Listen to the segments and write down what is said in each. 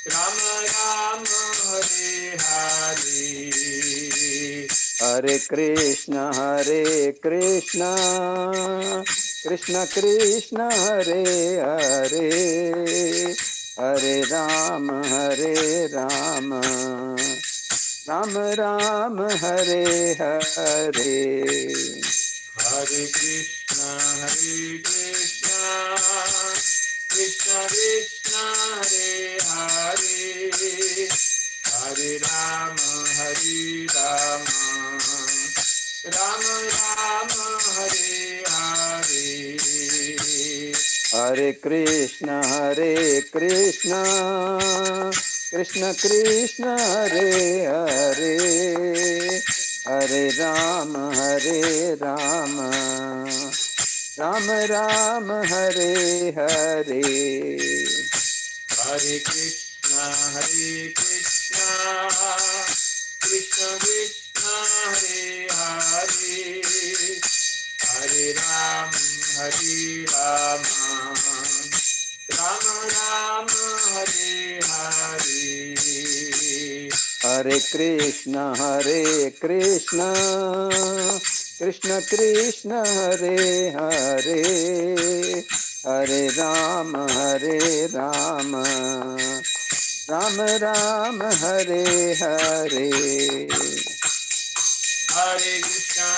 Ram Ram Hare Hare, Hare Krishna Krishna Krishna Hare Hare, Hare Rama Ram Ram Hare Hare. Hare Krishna Krishna Krishna Hare Hare, Hare Rama Ram Ram Hare Hare. Hare Krishna Krishna Krishna Hare Hare, Hare Rama Ram Ram Hare Hare. Hare Krishna Krishna Krishna Hare Hare, Hare Ram Ram Ram Hare Hare. Hare Krishna Krishna Krishna Hare Hare, Hare Rama Ram Ram Hare Hare. Hare Krishna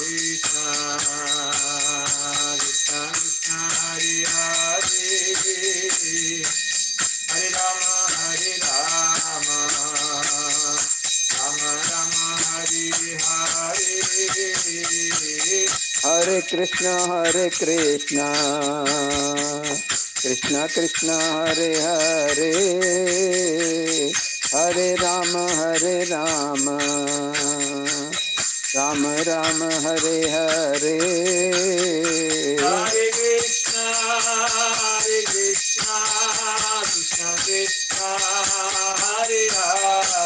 Krishna Krishna Hare Hare, Hare Rama Rama Rama Hare Hare. Hare Krishna Krishna Krishna Hare Hare, Hare Rama Rama Hare Hare. Hare Krishna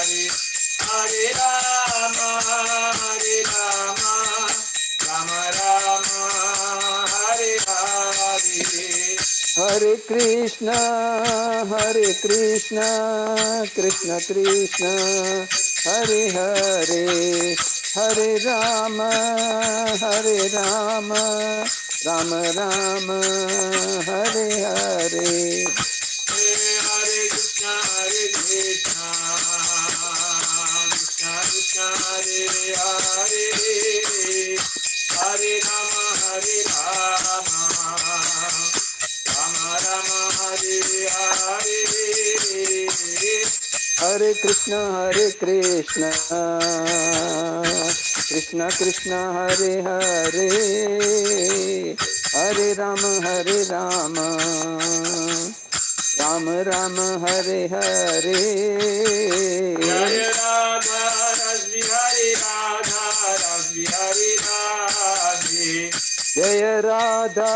Krishna Krishna Hare Hare, Hare Rama Rama Rama Hare Hare. Hare Krishna Krishna Hare Hare, Hare Rama Rama Hare Hare. Hare Krishna Krishna Hare Hare, Hare Rama Rama Hare Hare. Hare Krishna Krishna Hare Hare, Hare Rama Rama Hare Hare. Jaya Radha Rasbihari Radha Rasbihari Radhe, Jaya Radha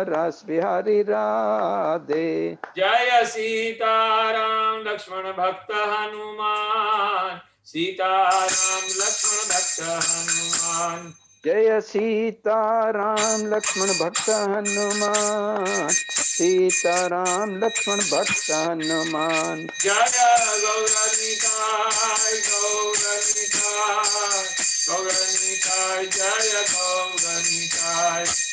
Rasbihari Radhe, Jaya Sita Ram Lakshman Bhakta Hanuman, Sita Ram Lakshman Bhakta Hanuman. Jaya Sita Ram Lakshman Bhakta Hanuman, Sita Ram Lakshman Bhakta Hanuman. Jaya Gauranitai Gauranitai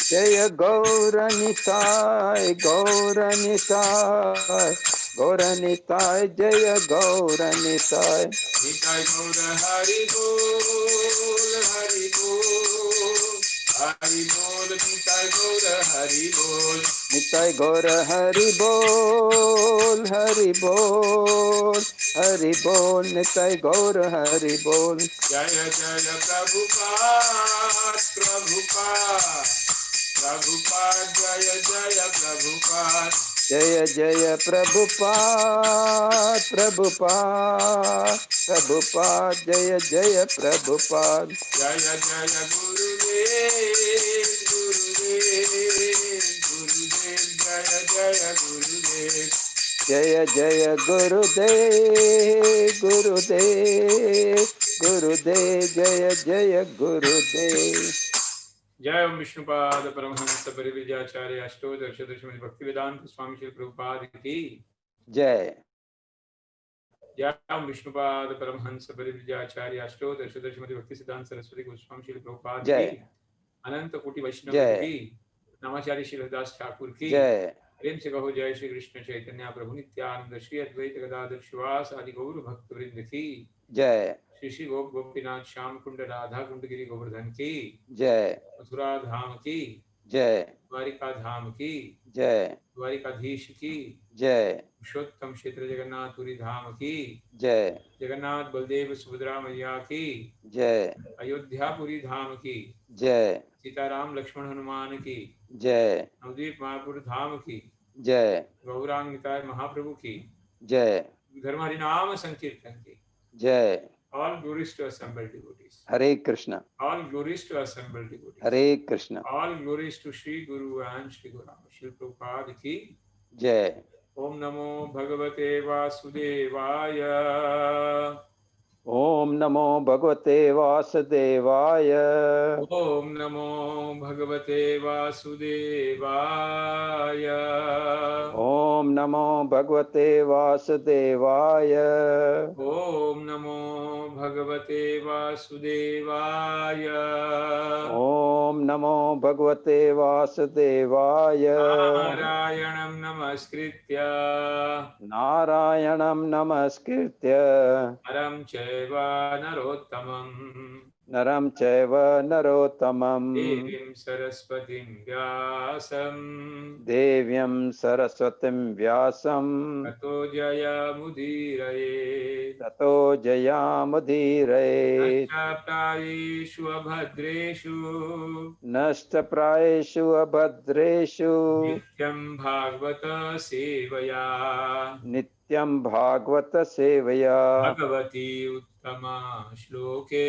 Jaya Gauranitai, Jaya Gauranitai Gauranitai Jaya Gauranitai. Nitai Gaura Hari Bol Hari Bol Hari Bol, Nitai Gaura Hari Bol, Nitai Gaura Hari Bol Hari Bol Nitai Gaura Hari Bol. Jaya Jaya Prabhupada Prabhupada Prabhupada Jaya Jaya Prabhupada, Jaya Jaya Prabhupada Jaya Jaya Prabhupada. Jaya Jaya Gurudev Jaya Jaya Gurudev, Jaya Jaya Gurudev Jaya Jaya Gurudev. जय ओम विष्णुपाद परमहंस परिविद्याचार्य अष्टोदश दशमि भक्ति वेदांत स्वामी श्री प्रभुपाद की जय। जय ओम विष्णुपाद परमहंस परिविद्याचार्य अष्टोदश दशमि भक्ति सिद्धांत सरस्वती गोस्वामी श्री प्रभुपाद की जय अनंत कोटि वैष्णव वृंद जय की नमाचार्य श्री हरिदास ठाकुर की जय। प्रेम से कहो जय श्री कृष्ण चैतन्य प्रभु नित्यानंद श्री अद्वैत गदाधर शिवास आदि गौर भक्त वृंद की जय श्री श्री गोप गोपीनाथ श्याम कुंड राधा कुंड गिरी गोवर्धन की जय मथुरा धाम की जय द्वारिका धाम की जय द्वारिकाधीश की जय पुरुषोत्तम क्षेत्र जगन्नाथ पुरी धाम की जय जगन्नाथ बलदेव सुभद्रा मैया की जय अयोध्या पुरी धाम की जय सीताराम लक्ष्मण हनुमान की जय नवदीप महापुर धाम की जय गौरांग निताय महाप्रभु की जय धर्म हरिनाम संकीर्तन की जय। all glories to assembled devotees, Hare Krishna all glories to assembled devotees, Hare Krishna all glories to Sri Guru and Sri Guru Sri Prabhupada की जय। ओम नमो भगवते वासुदेवाय ओम नमो भगवते वासुदेवाय ओम नमो भगवते वासुदेवाय ओम नमो भगवते वासुदेवाय ओम नमो भगवते वासुदेवाय ओम नमो भगवते वासुदेवाय नारायणं नमस्कृत्य नारायणं नमस्कृत्य नरं चैव नरोत्तमं नरं चैव नरोत्तमं देवीं सरस्वतीं व्यासं देव्यं सरस्वतीं व्यासं ततो जयमुदीरये ततो जयामुदीरयेत्। नष्टप्रायेषु अभद्रेषु नष्टप्रायेषु अभद्रेषु नित्यं भागवत सेवया नित्यं भागवत सेवया भगवती उत्तमा श्लोके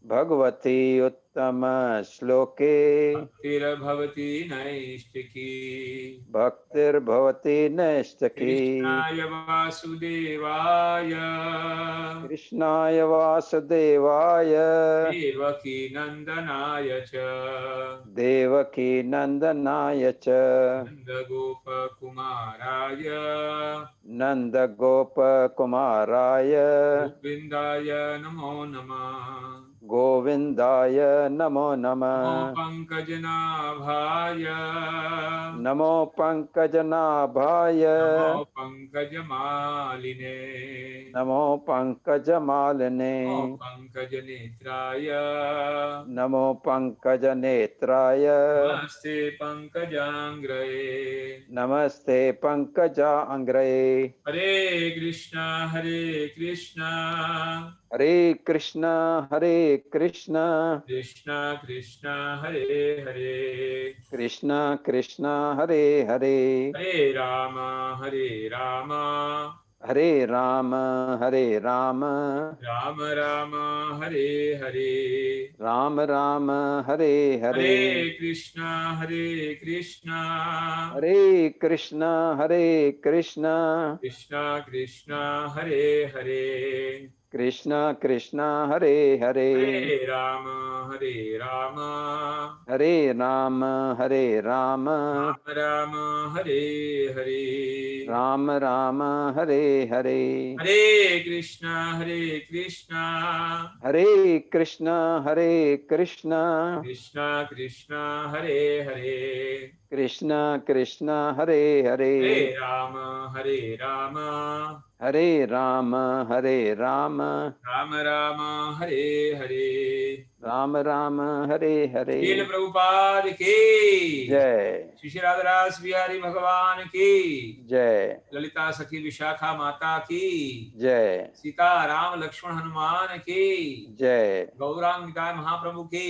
भगवती उत्तम श्लोके भक्तिर्भवति नैष्टिकी भक्तिर्भवति नैष्टकी। कृष्णाय वासुदेवाय कृष्णाय वासुदेवाय देवकी नन्दनाय च देवकी नन्दनाय च नन्दगोपकुमाराय नन्दगोपकुमाराय गोविन्दाय नमो नमः गोविन्दाय नमो नमः। नमो पङ्कजनाभाय नमो पङ्कजनाभाय नमो पङ्कजमालिने नमो पङ्कजमालिने नमो पङ्कजनेत्राय नमो पङ्कजनेत्राय नमस्ते पङ्कजाङ्ग्रये नमस्ते पङ्कजाङ्ग्रये। हरे कृष्ण हरे कृष्ण हरे कृष्ण हरे कृष्ण कृष्ण कृष्ण हरे हरे कृष्ण कृष्ण हरे हरे हरे राम हरे राम हरे राम हरे राम राम राम हरे हरे राम राम हरे हरे हरे कृष्ण हरे कृष्ण हरे कृष्ण हरे कृष्ण कृष्ण कृष्ण हरे हरे कृष्ण कृष्ण हरे हरे हरे राम हरे राम हरे राम हरे राम राम राम हरे हरे राम राम हरे हरे हरे कृष्ण हरे कृष्ण हरे कृष्ण हरे कृष्ण कृष्ण कृष्ण हरे हरे कृष्ण कृष्ण हरे हरे हरे राम हरे राम हरे राम हरे राम राम राम हरे हरे राम राम हरे हरे। श्रील प्रभुपाद की जय श्री राधरास बिहारी भगवान की जय ललिता सखी विशाखा माता की जय सीता राम लक्ष्मण हनुमान की जय गौरांग निताय महाप्रभु की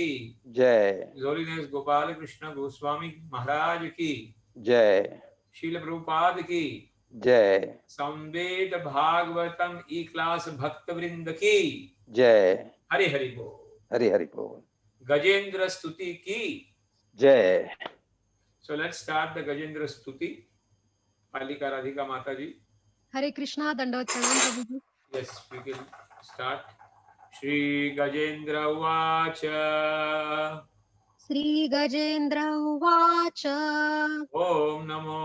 जय होलीनेस गोपाल कृष्ण गोस्वामी महाराज की जय शील प्रभुपाद की जय संवेद भागवतम ई क्लास भक्त वृंद की जय। हरि हरि बोल। हरि हरि बोल। गजेंद्र स्तुति की जय। So let's start the Gajendra Stuti. Palika Radhika माता जी। हरे कृष्णा दंडवत प्रणाम प्रभु जी। Yes we can start. Shri Gajendra उवाच श्री गजेन्द्र उवाच ॐ नमो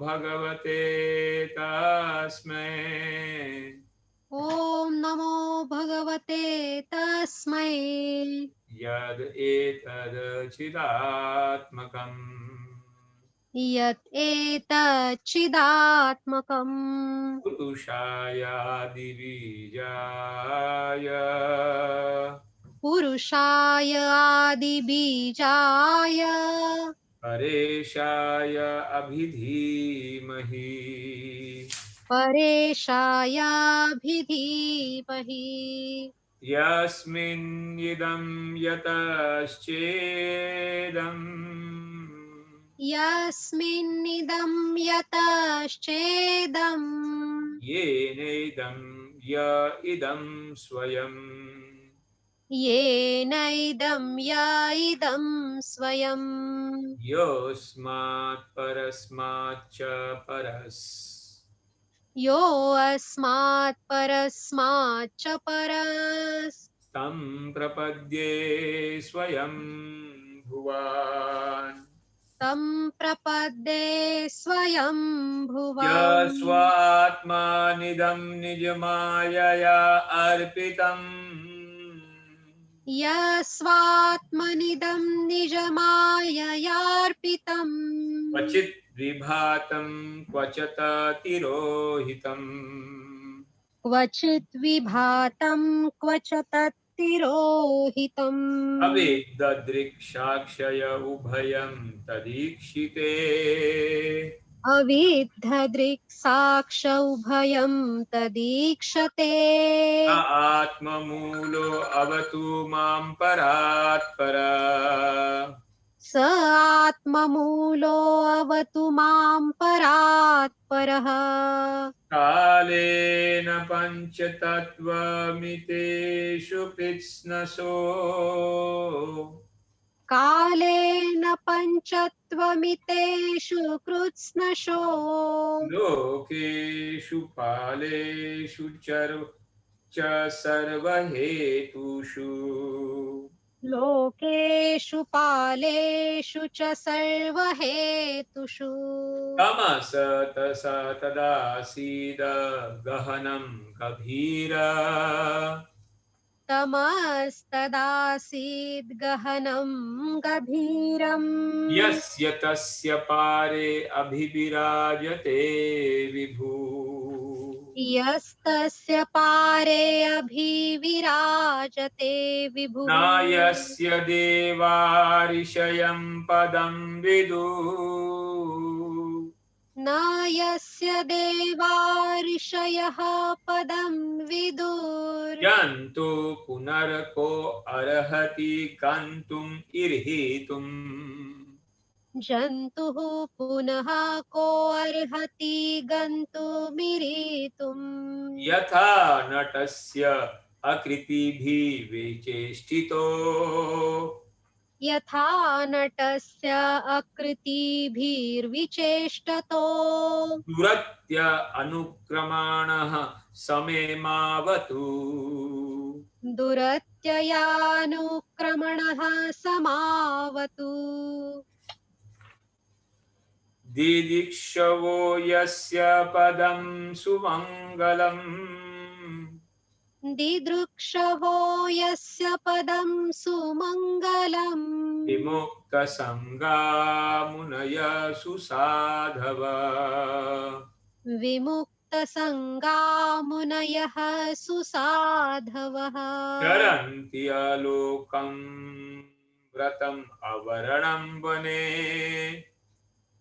भगवते तस्मै ॐ नमो भगवते तस्मै यद् एतदचिदात्मकम् यत् एतच्चिदात्मकम् पुरुषायादिबीजाय पुरुषाय आदिबीजाय परेशाय अभिधीमहि परेशायाभिधीमहि यस्मिन्निदं यतश्चेदम् यस्मिन्निदं यतश्चेदम् येनैदं य इदं स्वयं येनैदं य इदं स्वयं योऽस्मात् परस्माच्च परस् योऽस्मात् परस्माच्च परस् तं प्रपद्ये स्वयं भुवान् तं प्रपद्ये स्वयं य भुवम् स्वात्मानिदं निजमायया अर्पितम् यस्वात्मनिदं निजमाययार्पितम् क्वचित् विभातं क्वचत तिरोहितम् क्वचित् विभातं क्वच तत्तिरोहितम् अवेद्ददृक्साक्षय उभयं तदीक्षिते अविद्धदृक्साक्ष उभयं तदीक्षते स आत्ममूलो अवतु मां परात्पर स आत्ममूलो अवतु मां परात्परः कालेन पञ्चतत्त्वमितेषु कृत्स्नसो कालेन पञ्चत्वमितेषु कृत्स्नशो लोकेषु कालेषु च सर्वहेतुषु लोकेषु पालेषु च सर्वहेतुषु तमसतस तदासीद गहनं गभीर तमस्तदासीद् गहनं गभीरम् यस्य तस्य पारे अभिविराजते विभु यस्तस्य पारे अभिविराजते विभुः नायस्य देवा ऋषयं पदं विदु न यस्य देवा ऋषयः पदं विदुर् यन्तु पुनर्को अर्हति गन्तुम् ईर्हितुम् जन्तुः पुनः को अर्हति गन्तुमिरीतुम् यथा नटस्य अकृतिभिः विचेष्टितो यथा नटस्य आकृतिभिर्विचेष्टतो दुरत्य अनुक्रमाणः समेमावतु दुरत्ययानुक्रमणः समावतु दिदिक्षवो यस्य पदं सुमङ्गलम् दिदृक्षवो यस्य पदं सुमङ्गलम् विमुक्तसङ्गा मुनयः सुसाधव विमुक्तसङ्गा मुनयः सुसाधवः चरन्ति अलोकं व्रतम् अवर्णं वने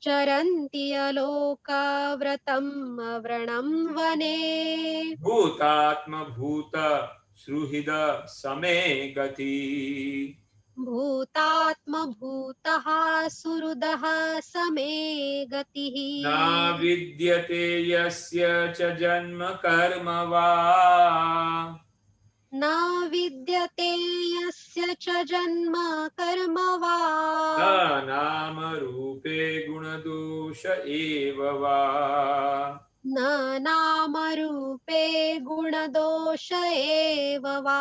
चरन्ति अलोकव्रतम् अव्रणं वने भूतात्मभूत सुहृद समे गति भूतात्मभूतः सुहृदः समे गतिः न विद्यते यस्य च जन्म कर्म वा न विद्यते यस्य च जन्म कर्म वा न नाम रूपे गुणदोष एव वा न नामरूपे गुणदोष एव वा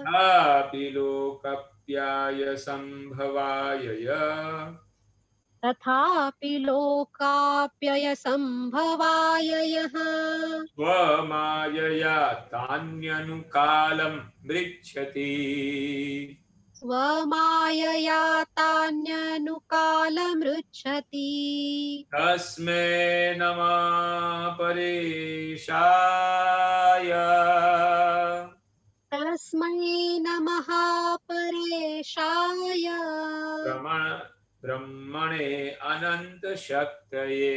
तथापि लोक लोकाप्याय संभवाय तथापि लोकाप्ययसम्भवाय यः स्वमायया तान्यनुकालं मृच्छति स्वमायया तान्यनुकालमृच्छति तस्मै नमः परेशाय तस्मै नमः परेशाय ब्रह्मणे अनन्तशक्तये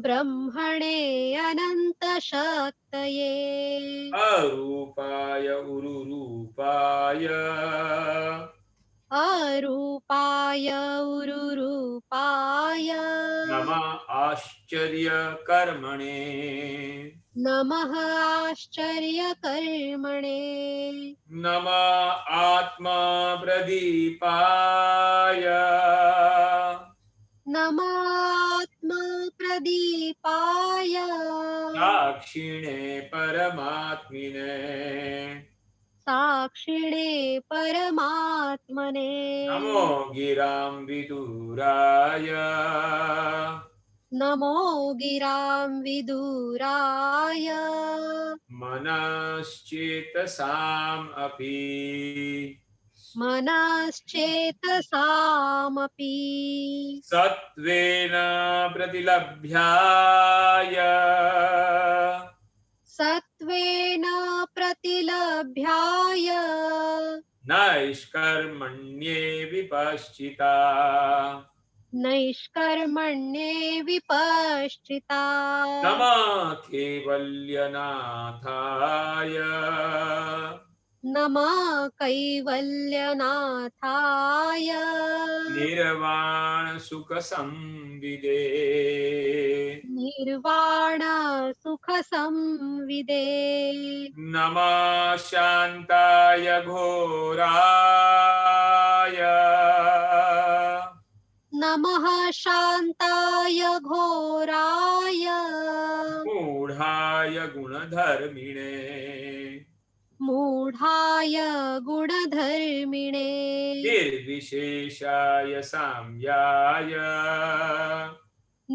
ब्रह्मणे अनन्तशक्तये अरूपाय उरुरूपाय अरूपाय उरुरूपाय नमः आश्चर्यकर्मणे नमः आश्चर्यकर्मणे नमः आत्मा प्रदीपाय नमात्मप्रदीपाय साक्षिणे परमात्मिने साक्षिणे परमात्मने नमो गिरां विदुराय नमो गिरां विदुराय मनश्चेतसाम् अपि मनश्चेतसामपि सत्त्वेन प्रतिलभ्याय सत्त्वेन प्रतिलभ्याय नैष्कर्मण्ये विपश्चिता नैष्कर्मण्ये विपश्चिता नमः कैवल्यनाथाय नमः कैवल्यनाथाय निर्वाण सुख संविदे निर्वाण सुख संविदे नमः शान्ताय घोराय नमः शान्ताय घोराय मूढाय गुणधर्मिणे मूढाय गुणधर्मिणे निर्विशेषाय साम्याय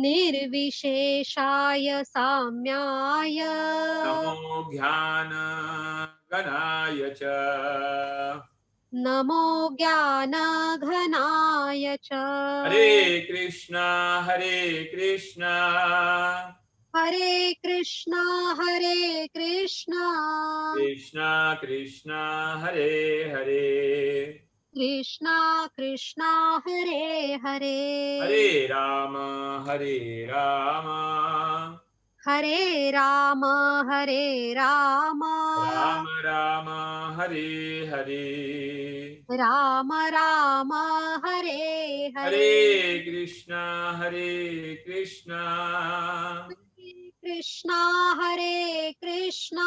निर्विशेषाय साम्याय नमो ज्ञानगणाय च नमो ज्ञानघनाय च हरे कृष्णा हरे कृष्णा हरे कृष्णा हरे कृष्णा कृष्णा कृष्णा हरे हरे कृष्णा कृष्णा हरे हरे हरे राम हरे राम हरे राम हरे राम राम राम हरे हरे राम राम हरे हरे हरे कृष्णा कृष्णा हरे कृष्णा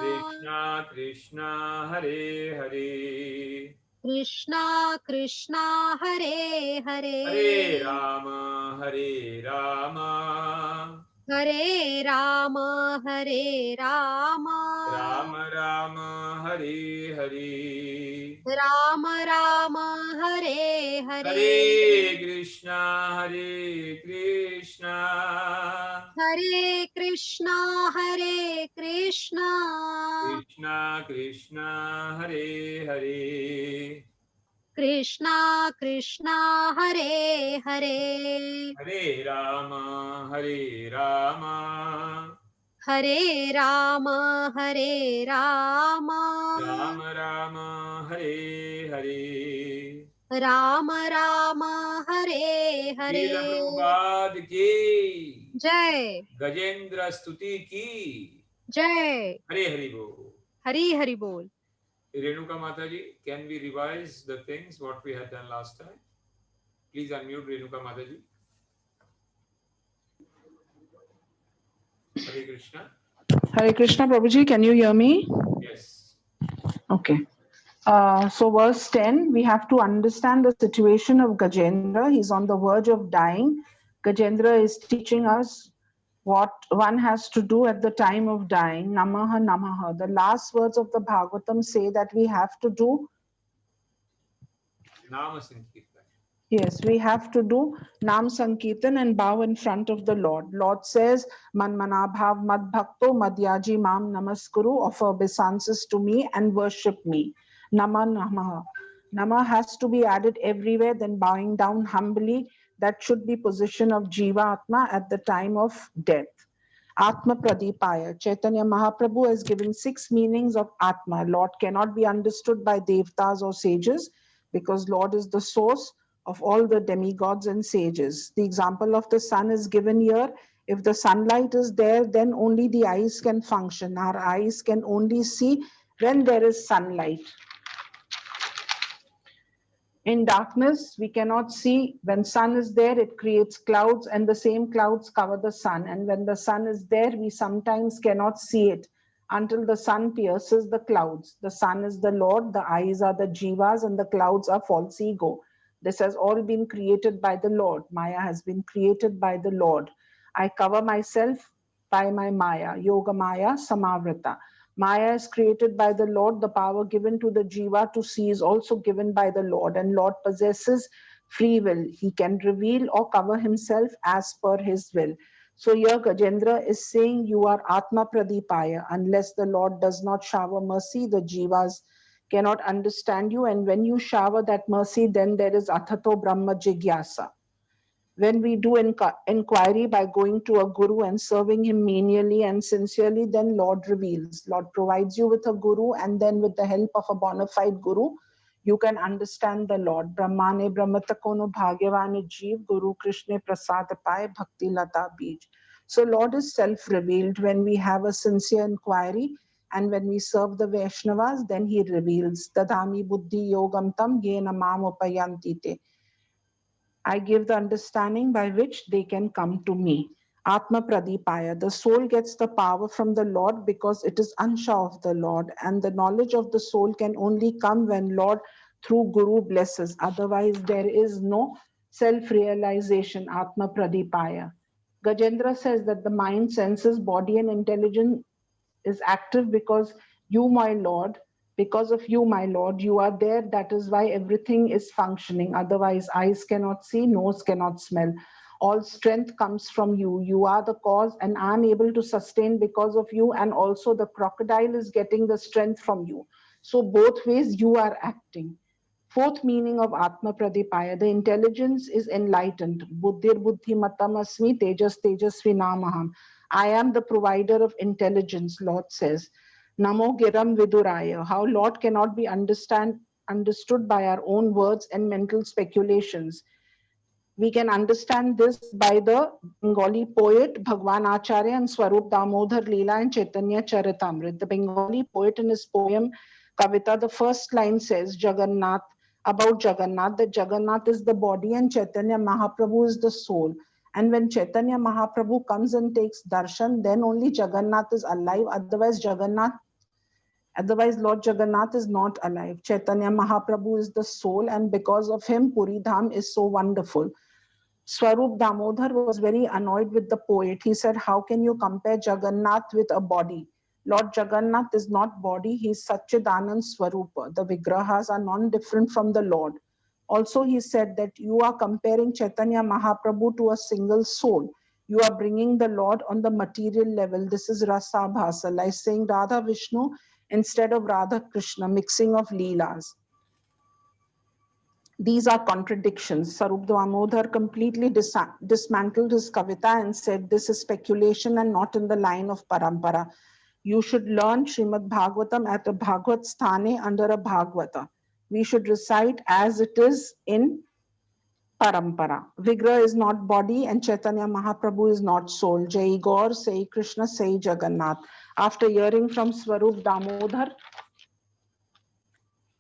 कृष्णा कृष्णा हरे हरे कृष्णा कृष्णा हरे हरे हरे राम हरे राम हरे राम हरे राम राम राम हरे हरे राम राम हरे हरे हरे कृष्णा कृष्णा हरे कृष्णा कृष्णा कृष्णा हरे हरे कृष्णा कृष्णा हरे हरे हरे राम हरे राम हरे राम हरे राम राम राम हरे हरे राम राम हरे हरे श्रील प्रभुपाद की जय गजेंद्र स्तुति की जय हरे हरि बोल हरि हरि बोल Renuka Mataji, can we revise the things what we had done last time? Please unmute Renuka Mataji. Hare Krishna. Hare Krishna, Prabhuji, can you hear me? Yes. Okay. So verse 10, we have to understand the situation of Gajendra. He's on the verge of dying. Gajendra is teaching us what one has to do at the time of dying. Namaha Namaha. The last words of the Bhagavatam say that we have to do Nama Sankirtan. Yes, we have to do Nam Sankirtan and bow in front of the Lord. Lord says, Man manabhav mad bhakto madhyaji mam namaskuru, offer obeisances to me and worship me. Nama Namaha. Nama has to be added everywhere, then bowing down humbly. That should be position of Jiva Atma at the time of death. Atma Pradipaya. Chaitanya Mahaprabhu has given 6 meanings of Atma. Lord cannot be understood by devtas or sages because Lord is the source of all the demigods and sages. The example of the sun is given here. If the sunlight is there, then only the eyes can function. Our eyes can only see when there is sunlight. In darkness, we cannot see. When sun is there, it creates clouds and the same clouds cover the sun. And when the sun is there, we sometimes cannot see it until the sun pierces the clouds. The sun is the Lord, the eyes are the jivas, and the clouds are false ego. This has all been created by the Lord. Maya has been created by the Lord. I cover myself by my Maya, Yoga Maya Samavrita. Maya is created by the Lord. The power given to the jiva to see is also given by the Lord. And Lord possesses free will. He can reveal or cover himself as per his will. So here Gajendra is saying you are Atma Pradipaya. Unless the Lord does not shower mercy, the jivas cannot understand you. And when you shower that mercy, then there is Athato Brahma Jigyasa. When we do inquiry by going to a guru and serving him menially and sincerely, then Lord reveals. Lord provides you with a guru, and then with the help of a bona fide guru, you can understand the Lord. Brahmane Brahmatakono Bhagyavane Jeev Guru Krishna Prasad Pai Bhakti Lata Bij. So Lord is self-revealed. When we have a sincere inquiry and when we serve the Vaishnavas, then he reveals. Dadami Buddhi Yogam Tam Yena Mam Upayanti Te. I give the understanding by which they can come to me. Atma Pradipaya. The soul gets the power from the Lord because it is Ansha of the Lord. And the knowledge of the soul can only come when Lord through Guru blesses. Otherwise, there is no self-realization. Atma Pradipaya. Gajendra says that the mind, senses, body and intelligence is active because you, my Lord, because of you, my Lord, you are there. That is why everything is functioning. Otherwise, eyes cannot see, nose cannot smell. All strength comes from you. You are the cause, and I'm able to sustain because of you. And also the crocodile is getting the strength from you. So both ways you are acting. Fourth meaning of Atma Pradipaya, the intelligence is enlightened. Buddhir buddhi matam asmi tejas tejasvi namaham. I am the provider of intelligence, Lord says. Namo Giram Viduraya. How Lord cannot be understood by our own words and mental speculations. We can understand this by the Bengali poet Bhagwan Acharya and Swarup Damodhar Leela and Caitanya Charitamrta. The Bengali poet in his poem Kavita, the first line says Jagannath, about Jagannath, that Jagannath is the body and Chaitanya Mahaprabhu is the soul. And when Chaitanya Mahaprabhu comes and takes darshan, then only Jagannath is alive. Otherwise, Lord Jagannath is not alive. Chaitanya Mahaprabhu is the soul, and because of him, Puri Dham is so wonderful. Swarup Damodhar was very annoyed with the poet. He said, how can you compare Jagannath with a body? Lord Jagannath is not body, he is Satchidanand Swarupa. The Vigrahas are non-different from the Lord. Also, he said that you are comparing Chaitanya Mahaprabhu to a single soul. You are bringing the Lord on the material level. This is Rasa Bhasa, like saying Radha Vishnu instead of Radha Krishna, mixing of Leelas. These are contradictions. Swarup Damodhar completely dismantled his Kavita and said this is speculation and not in the line of Parampara. You should learn Srimad Bhagavatam at a Bhagavat Sthane under a Bhagavata. We should recite as it is in Parampara. Vigraha is not body and Chaitanya Mahaprabhu is not soul. Jai Gaur, Sai Krishna, Sai Jagannath. After hearing from Swarup Damodhar,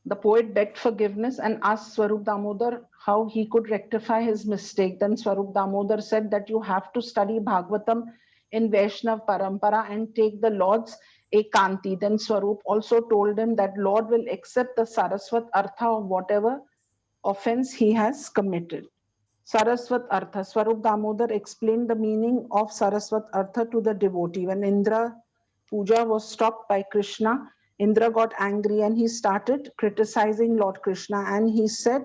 the poet begged forgiveness and asked Swarup Damodhar how he could rectify his mistake. Then Swarup Damodhar said that you have to study Bhagavatam in Vaishnav Parampara and take the Lord's Ekanti. Then Swarup also told him that Lord will accept the Saraswat Artha of whatever offense he has committed. Saraswat Artha. Swarup Damodhar explained the meaning of Saraswat Artha to the devotee. When Indra Puja was stopped by Krishna, Indra got angry and he started criticizing Lord Krishna, and he said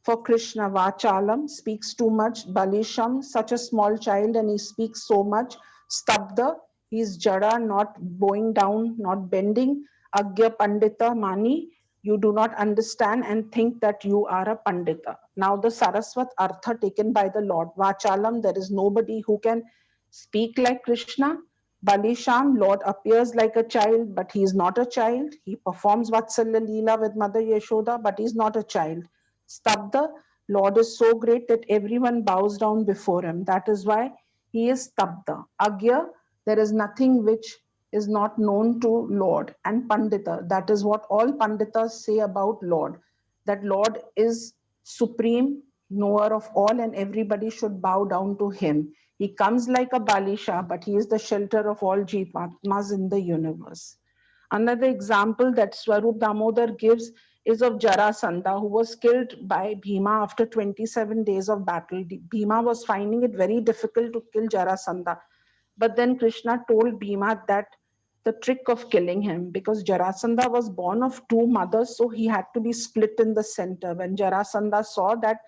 For Krishna, Vachalam speaks too much. Balisham, such a small child and he speaks so much. Stabda, he is jada, not bowing down, not bending. Agya Pandita Mani, you do not understand and think that you are a Pandita. Now the Saraswat Artha taken by the Lord. Vachalam, there is nobody who can speak like Krishna. Balisham, Lord appears like a child, but he is not a child. He performs Vatsalya Leela with Mother Yashoda, but he is not a child. Stabda, Lord is so great that everyone bows down before him. That is why he is Stabda. Agya, there is nothing which is not known to Lord. And Pandita, that is what all Panditas say about Lord. That Lord is supreme, knower of all, and everybody should bow down to him. He comes like a Balisha, but he is the shelter of all Jeevatmas in the universe. Another example that Swarup Damodar gives is of Jarasandha, who was killed by Bhima after 27 days of battle. Bhima was finding it very difficult to kill Jarasandha. But then Krishna told Bhima that the trick of killing him, because Jarasandha was born of two mothers, so he had to be split in the center. When Jarasandha saw that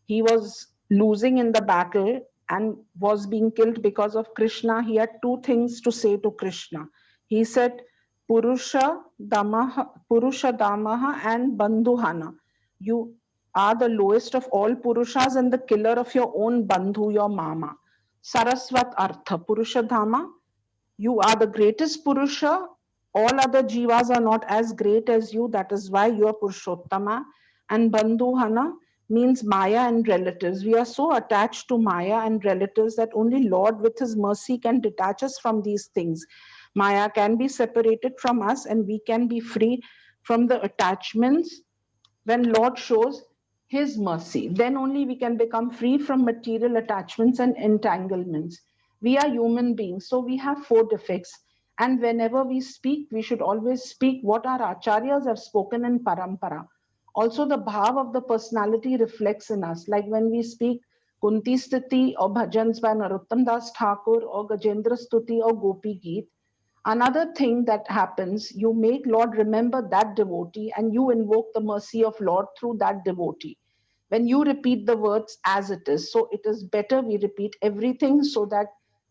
he was losing in the battle and was being killed because of Krishna, he had two things to say to Krishna. He said, Purusha Damaha and Bandhuhana. You are the lowest of all Purushas and the killer of your own Bandhu, your mama. Saraswat Artha, Purusha Dhama, you are the greatest Purusha. All other Jivas are not as great as you. That is why you are Purushottama. And Bandhuhana means Maya and relatives. We are so attached to Maya and relatives that only Lord with his mercy can detach us from these things. Maya can be separated from us and we can be free from the attachments when Lord shows his mercy. Then only we can become free from material attachments and entanglements. We are human beings, so we have four defects. And whenever we speak, we should always speak what our acharyas have spoken in parampara. Also, the bhav of the personality reflects in us. Like when we speak Kunti Stiti or bhajans by Narottam Das Thakur or Gajendra Stuti or Gopi Geet, another thing that happens, you make Lord remember that devotee and you invoke the mercy of Lord through that devotee. When you repeat the words as it is, so it is better we repeat everything so that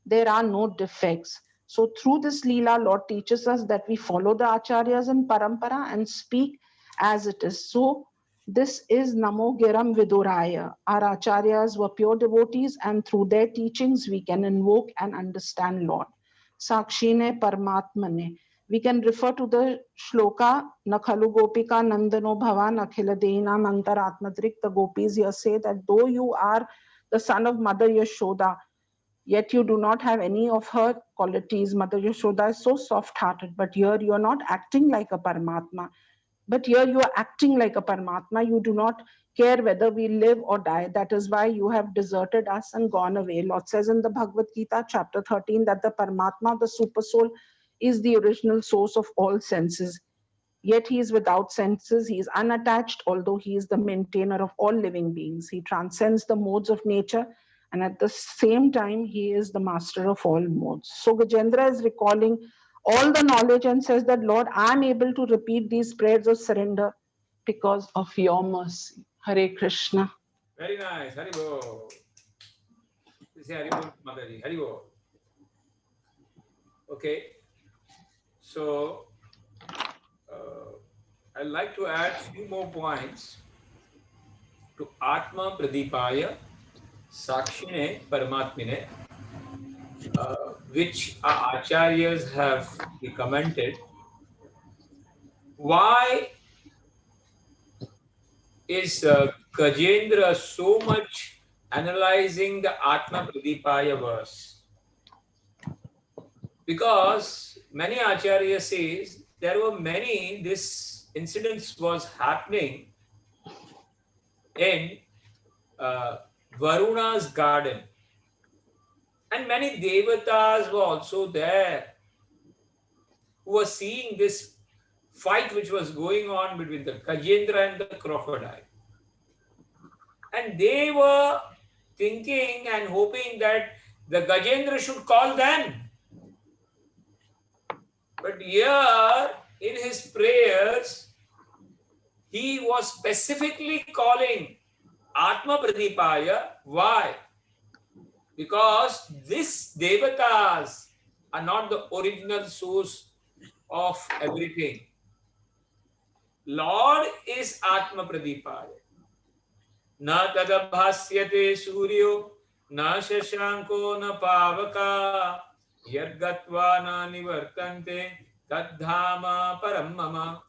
there are no defects. So through this Leela, Lord teaches us that we follow the acharyas in parampara and speak as it is. So this is Namo Giram Viduraya. Our acharyas were pure devotees and through their teachings we can invoke and understand Lord. Sakshine Paramatmane. We can refer to the shloka, Nakhalu Gopika Nandano Bhavan Akhila Dena Mantaratmadrik. The gopis here say that though you are the son of Mother Yashoda, yet you do not have any of her qualities. Mother Yashoda is so soft-hearted, but here you are not acting like a Paramatma. But here you are acting like a Paramatma. You do not care whether we live or die. That is why you have deserted us and gone away. Lord says in the Bhagavad Gita, chapter 13, that the Paramatma, the super soul, is the original source of all senses. Yet he is without senses. He is unattached, although he is the maintainer of all living beings. He transcends the modes of nature, and at the same time, he is the master of all modes. So Gajendra is recalling all the knowledge and says that, Lord, I am able to repeat these prayers of surrender because of your mercy. Hare Krishna. Very nice. Haribo. This is Haribo Mataji. Haribo. Okay. So, I'd like to add few more points to Atma Pradipaya Sakshine Paramatmine, which our acharyas have commented. Why is Gajendra so much analyzing the Atma Pradipaya verse? Because many acharyas says there were many, this incidents was happening in Varuna's garden. And many devatas were also there who were seeing this fight which was going on between the Gajendra and the crocodile. And they were thinking and hoping that the Gajendra should call them. But here, in his prayers, he was specifically calling Atma Pradipaya. Why? Because these devatas are not the original source of everything. Lord is Atma Pradipaya. Na tadabhasyate suryo, na shashanko na pavaka, yadgatva na nivartante, tadhama param mama.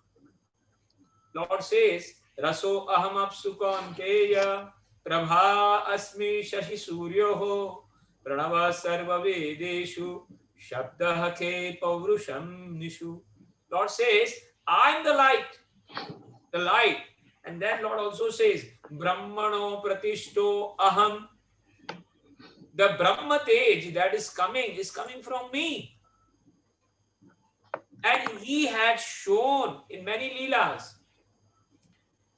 Lord says, Raso aham apsukanteya, prabha asmi shashi suryoho, pranava sarva vedeshu, shabdah ke paurusham nishu. Lord says, I am the light, the light. And then Lord also says, Brahmano pratishto aham. The Brahma Tej that is coming from me. And he had shown in many leelas.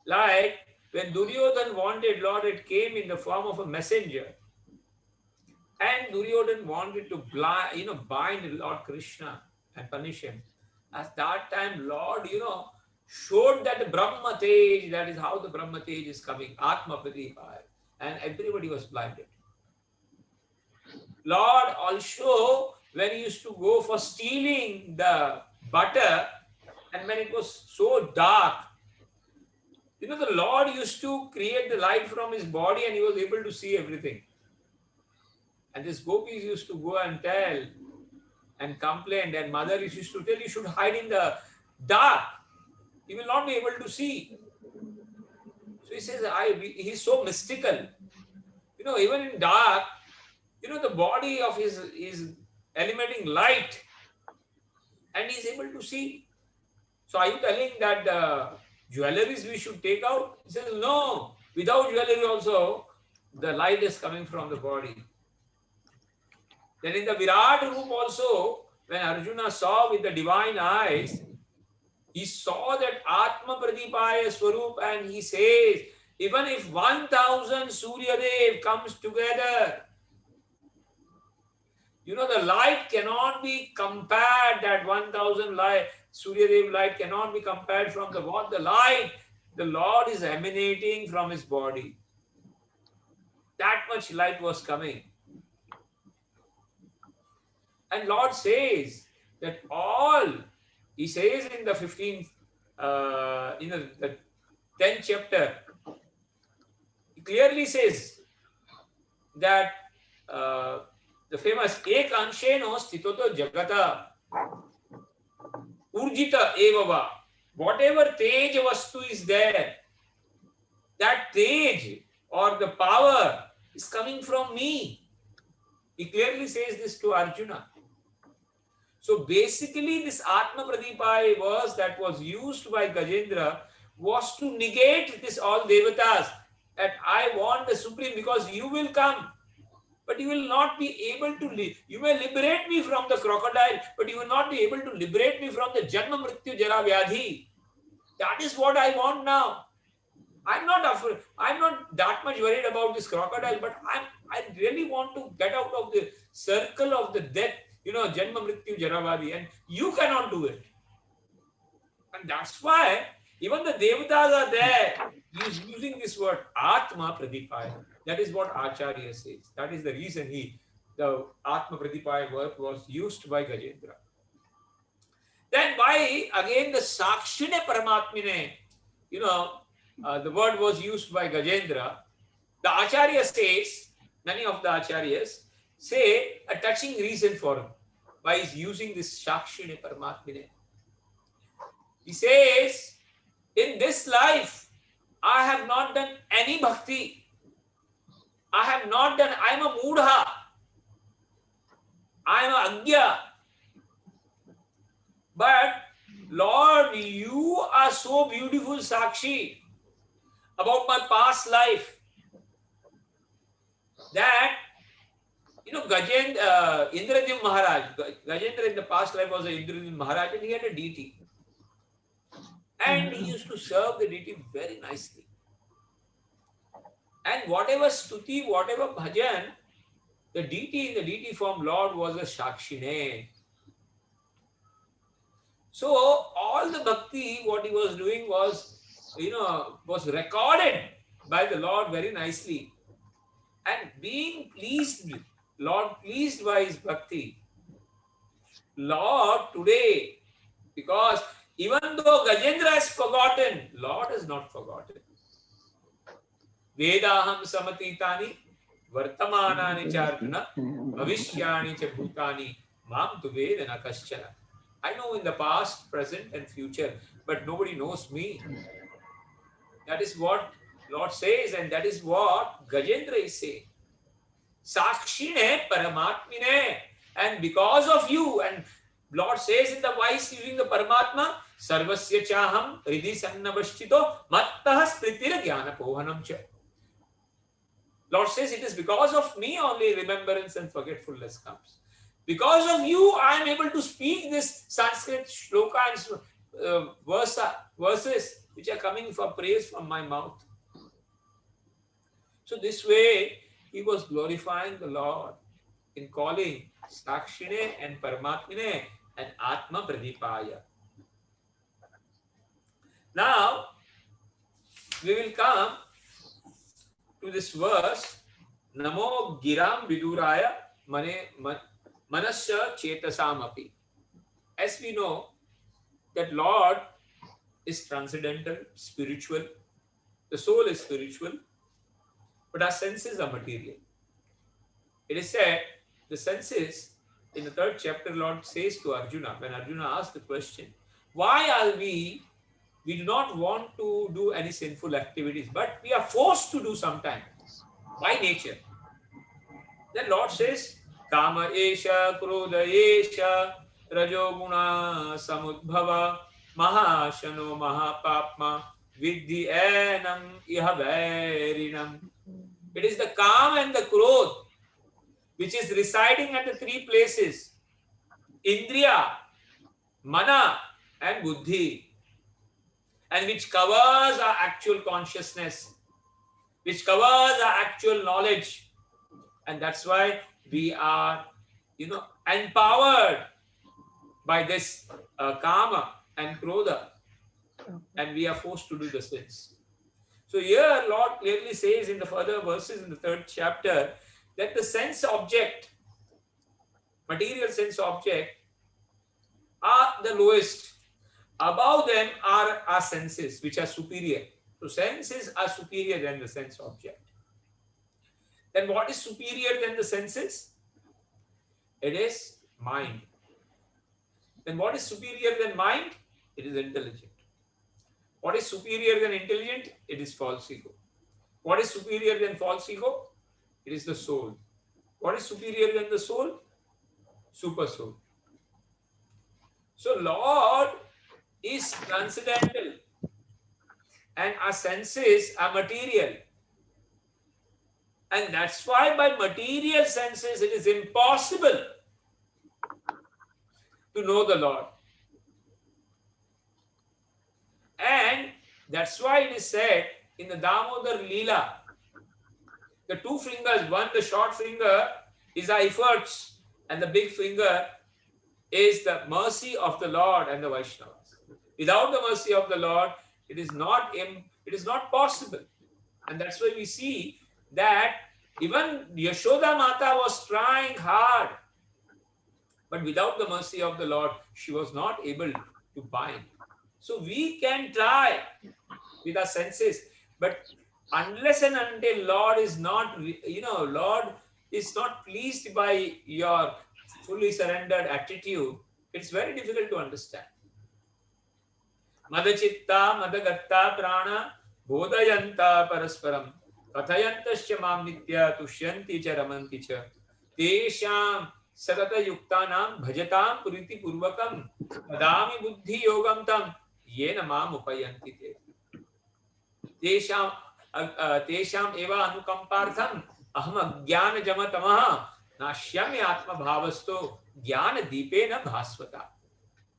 Like when Duryodhan wanted, Lord, it came in the form of a messenger. And Duryodhan wanted to bind Lord Krishna and punish him. At that time, Lord, showed that the Brahma Tej, that is how the Brahma Tej is coming, Atma Pradipaya. And everybody was blinded. Lord also, when he used to go for stealing the butter, and when it was so dark, the Lord used to create the light from his body and he was able to see everything. And these gopis used to go and tell and complain, and mother used to tell, you should hide in the dark. He will not be able to see. So he says, he's so mystical. Even in dark, the body of his is emanating light and he's able to see. So are you telling that the jewelries we should take out? He says, no, without jewelry also, the light is coming from the body. Then in the Virat Roop also, when Arjuna saw with the divine eyes, he saw that Atma Pradipaya Swarup, and he says, even if 1,000 Suryadev comes together, the light cannot be compared, that 1,000 light, Suryadev light cannot be compared from the light the Lord is emanating from his body. That much light was coming. And Lord says that he says in the 15th, the 10th chapter, he clearly says that the famous Ek Ansheno Stitoto Jagata Urjita Evava, whatever Tej Vastu is there, that Tej or the power is coming from me. He clearly says this to Arjuna. So basically this Atma Pradipaya that was used by Gajendra was to negate this all devatas, that I want the supreme because you will come, but you will not be able to you may liberate me from the crocodile, but you will not be able to liberate me from the Janma Mrityu Jara Vyadhi. That is what I want now. I'm not afraid. I'm not that much worried about this crocodile, but I really want to get out of the circle of the death, Janma Mrityu Jaravadi, and you cannot do it. And that's why even the devatas are there. He's using this word Atma Pradipaya. That is what Acharya says. That is the reason the Atma Pradipaya word was used by Gajendra. Then why again the Sakshine Paramatmine, the word was used by Gajendra. The Acharya says, many of the Acharyas say a touching reason for why he's using this Sakshine Paramatmine. He says, in this life, I have not done any bhakti. I am a mudha. I am a agya. But Lord, you are so beautiful, Sakshi, about my past life, that, Indrajit Maharaj, Gajendra in the past life was an Indrajit Maharaj, and he had a deity. And he used to serve the deity very nicely. And whatever stuti, whatever bhajan, the deity in the deity form Lord was a Sakshine. So all the bhakti, what he was doing was, was recorded by the Lord very nicely. And being pleased, Lord pleased by his bhakti. Lord today, because even though Gajendra has forgotten, Lord has not forgotten. Vedaham samatitani vartamanani charjuna bhavishyani cha bhutani mam tu vedana kaschana. I know in the past, present and future, but nobody knows me. That is what Lord says, and that is what Gajendra is saying. Sakshine Paramatmine. And because of you, and Lord says in the voice using the Paramatma, Sarvasya Chaham Ridhi Sannavashchito Mattah Spritira Jnana Pohanam Cha. Lord says it is because of me only remembrance and forgetfulness comes. Because of you, I am able to speak this Sanskrit shloka and verses which are coming for praise from my mouth. So this way, he was glorifying the Lord in calling Sakshine and Paramatmine and Atma Pradipaya. Now, we will come to this verse, Namo Giram Viduraya Manasya Chetasamapi. As we know, that Lord is transcendental, spiritual. The soul is spiritual, but our senses are material. It is said, the senses, in the 3rd chapter, Lord says to Arjuna, when Arjuna asked the question, why are we do not want to do any sinful activities, but we are forced to do sometimes by nature. Then Lord says, Kama esha, Krodha esha, Rajoguna samudbhava, Mahashano mahapapma, Vidhi enam iha vairinam. It is the calm and the Krodh which is residing at the 3 places, Indriya, Mana and Buddhi, and which covers our actual consciousness, which covers our actual knowledge. And that's why we are, empowered by this Kama and Krodha, and we are forced to do the sins. So here Lord clearly says in the further verses in the 3rd chapter that the sense object, material sense object, are the lowest. Above them are our senses, which are superior. So senses are superior than the sense object. Then what is superior than the senses? It is mind. Then what is superior than mind? It is intelligent. What is superior than intelligent? It is false ego. What is superior than false ego? It is the soul. What is superior than the soul? Super soul. So Lord is transcendental and our senses are material. And that's why by material senses it is impossible to know the Lord. And that's why it is said in the Damodar Leela, the 2 fingers, one the short finger is our efforts and the big finger is the mercy of the Lord and the Vaishnavas. Without the mercy of the Lord, it is not possible. And that's why we see that even Yashoda Mata was trying hard, but without the mercy of the Lord, she was not able to bind. So we can try with our senses, but unless and until Lord is not, Lord is not pleased by your fully surrendered attitude, it's very difficult to understand. Madachitta, madagatta prana, bodhayanta parasparam, kathayantasya mam nitya tushyanti cha ramanti cha, tesham sadata yuktanam bhajatam puriti purvakam, padami buddhi yogam tam, yena mam upayanti te. Tesham eva anukampartham, aham ajnana jamatamaha, nashyami atma bhavasto, jnana deepena bhasvata.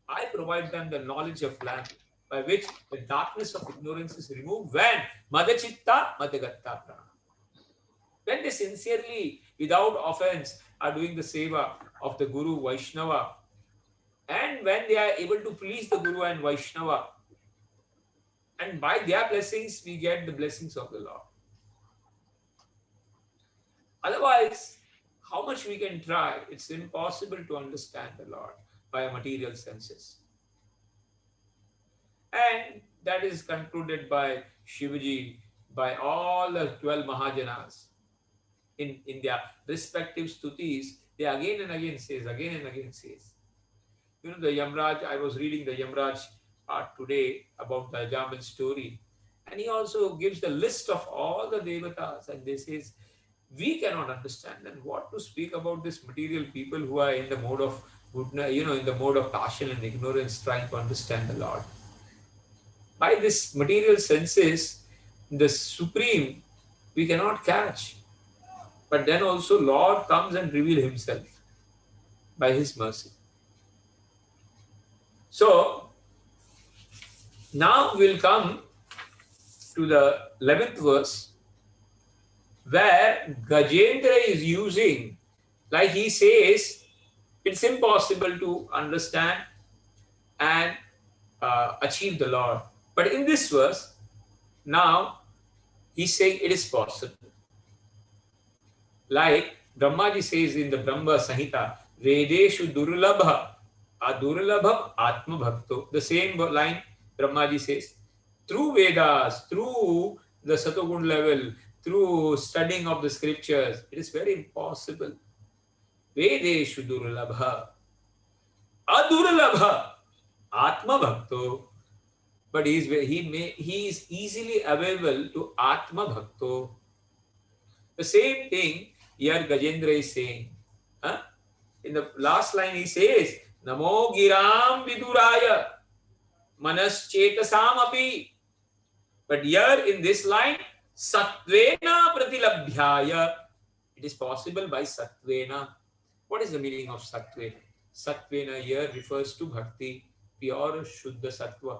I provide them the knowledge of lamp by which the darkness of ignorance is removed when madachitta madagatta prana. When they sincerely, without offense, are doing the seva of the Guru Vaishnava, and when they are able to please the Guru and Vaishnava, and by their blessings we get the blessings of the Lord. Otherwise, how much we can try, it's impossible to understand the Lord by material senses. And that is concluded by Shivaji, by all the 12 Mahajanas in their respective stutis. They again and again says. You know, the Yamraj, I was reading the Yamraj part today about the Jamal story, and he also gives the list of all the devatas, and they says, we cannot understand, and what to speak about this material people who are in the mode of goodness, in the mode of passion and ignorance, trying to understand the Lord. By this material senses, the supreme, we cannot catch. But then also Lord comes and reveals himself by his mercy. So now we'll come to the 11th verse, where Gajendra is using, like he says, it's impossible to understand and achieve the Lord. But in this verse, now he's saying it is possible. Like Brahmaji says in the Brahma Samhita, Vedeshu Durlabha, Adurlabham Atma Bhakto. The same line Brahmaji says, through Vedas, through the Satogun level, through studying of the scriptures, it is very impossible. Vedeshu Durlabha, Adurlabha Atma Bhakto. But he is easily available to Atma Bhakto. The same thing here Gajendra is saying. In the last line he says, Namo Giram Viduraya Manaschetasam api. But here in this line, Satvena Pratilabhyaya. It is possible by Satvena. What is the meaning of Satvena? Satvena here refers to Bhakti, pure Shuddha Sattva.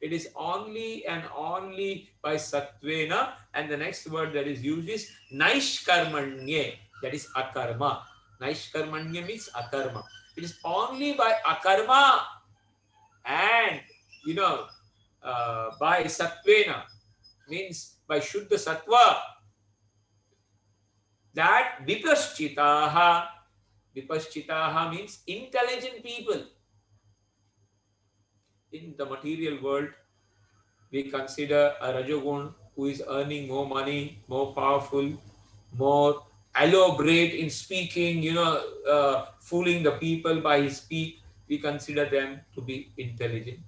It is only and only by Satvena, and the next word that is used is Naishkarmanye, that is Akarma. Naishkarmanya means Akarma. It is only by Akarma and, by Satvena, means by Shuddha Sattva, that Vipaschitaha means intelligent people. In the material world, we consider a Rajogun who is earning more money, more powerful, more elaborate in speaking, fooling the people by his speech. We consider them to be intelligent.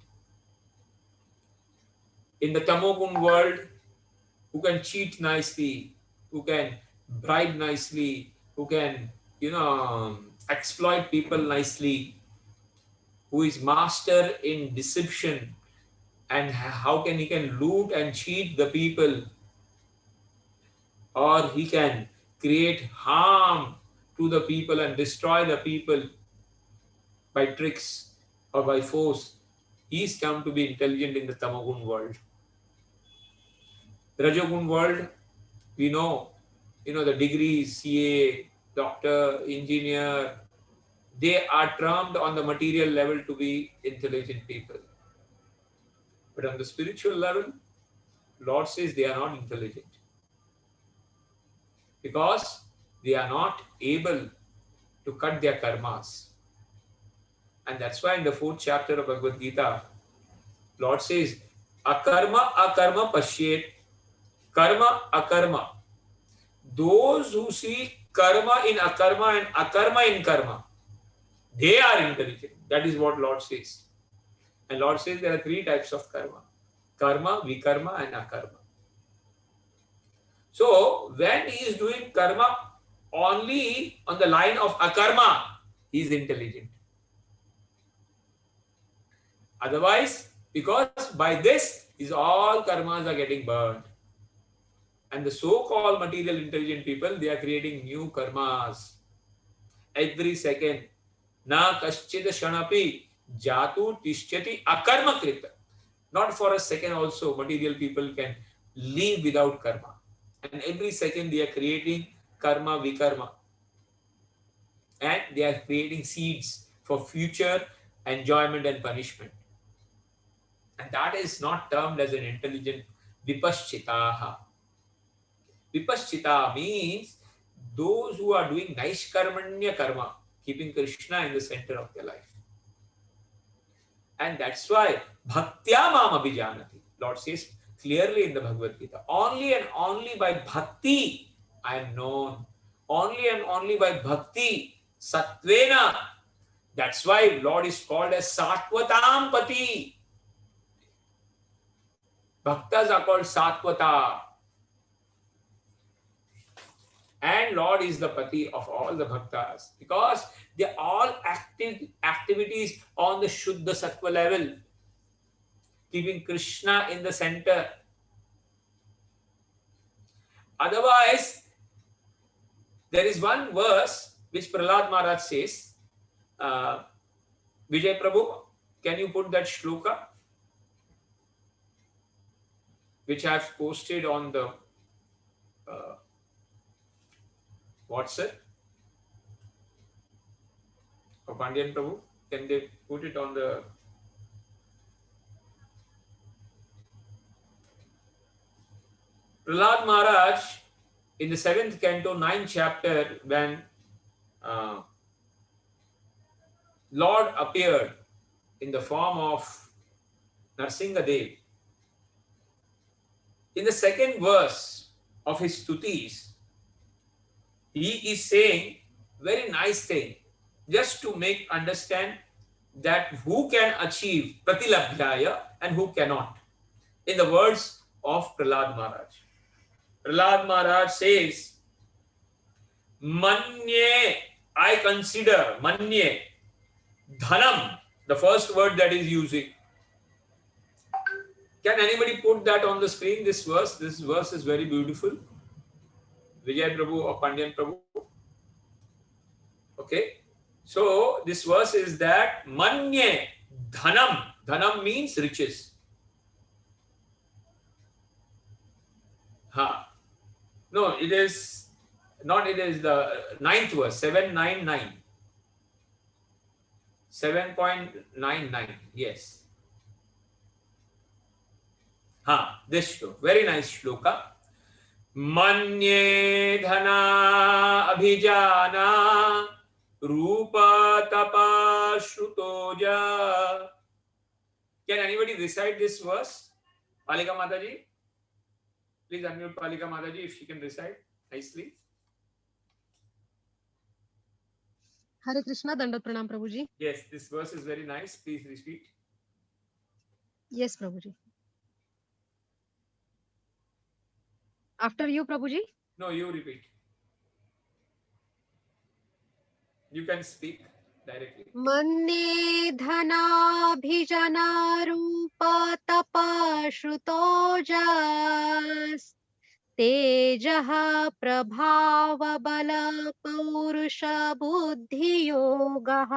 In the Tamogun world, who can cheat nicely, who can bribe nicely, who can, exploit people nicely, who is master in deception, and how he can loot and cheat the people, or he can create harm to the people and destroy the people by tricks or by force. He is come to be intelligent in the Tamagun world. Rajogun world, we know, the degrees, CA, doctor, engineer, they are termed on the material level to be intelligent people. But on the spiritual level, Lord says they are not intelligent, because they are not able to cut their karmas. And that's why in the 4th chapter of Bhagavad Gita, Lord says, Akarma pashyet, karma akarma. Those who see karma in akarma and akarma in karma, they are intelligent. That is what Lord says. And Lord says there are 3 types of karma: karma, vikarma, and akarma. So when he is doing karma only on the line of akarma, he is intelligent. Otherwise, because by this, all karmas are getting burned. And the so-called material intelligent people, they are creating new karmas. Every second. Na kaschid shanapi jatu tishyati akarma krita. Not for a second also, material people can live without karma. And every second they are creating karma, vikarma. And they are creating seeds for future enjoyment and punishment. And that is not termed as an intelligent vipaschitaha. Vipaschita means those who are doing Naishkarmanya karma, keeping Krishna in the center of their life. And that's why Bhaktya Mam Abhijanati. Lord says clearly in the Bhagavad Gita, only and only by Bhakti I am known. Only and only by Bhakti, Satvena. That's why Lord is called as Satvatam Pati. Bhaktas are called Satvata. And Lord is the Pati of all the Bhaktas because they are all activities on the Shuddha Sattva level, keeping Krishna in the center. Otherwise, there is one verse which Prahlad Maharaj says, Vijay Prabhu, can you put that shloka which I have posted on the WhatsApp? Or Pandyan Prabhu, can they put it on the... Prahlad Maharaj, in the 7th canto, 9th chapter, when Lord appeared in the form of Narsingadev, in the 2nd verse of his stutis, he is saying very nice thing, just to make understand that who can achieve pratilabhyaya and who cannot. In the words of Prahlad Maharaj. Prahlad Maharaj says, Manye, I consider, Manye, Dhanam, the first word that is using. Can anybody put that on the screen, this verse? This verse is very beautiful. Vijay Prabhu or Pandyan Prabhu. Okay. So, this verse is that Manye, Dhanam. Dhanam means riches. No, it is not, it is the 9th verse, 799. 7.99, yes. This shloka, very nice shloka. Manye dhana abhijana rupa tapa shrutoja. Can anybody recite this verse? Palika Mataji? Please unmute Palika Mataji if she can recite nicely. Hare Krishna, Dandat Pranam Prabhuji. Yes, this verse is very nice. Please repeat. Yes, Prabhuji. After you, Prabhuji? No, you repeat. You can speak directly. मन्ये धनाभिजनारूपतपश्रुतोजस् तेजः प्रभावबलपौरुषबुद्धियोगः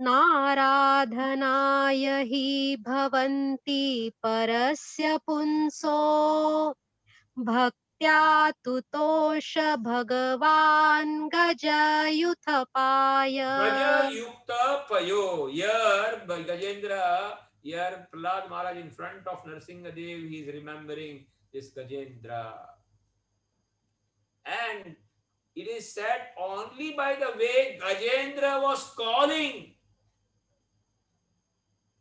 नाराधनाय हि भवन्ति परस्य पुंसो भक्त्या तुतोष भगवान् गजयुथपाय. Gaja Yukta Payo. Here, by Gajendra, here Prahlad Maharaj in front of Narsingadev, he is remembering this Gajendra. And it is said only by the way Gajendra was calling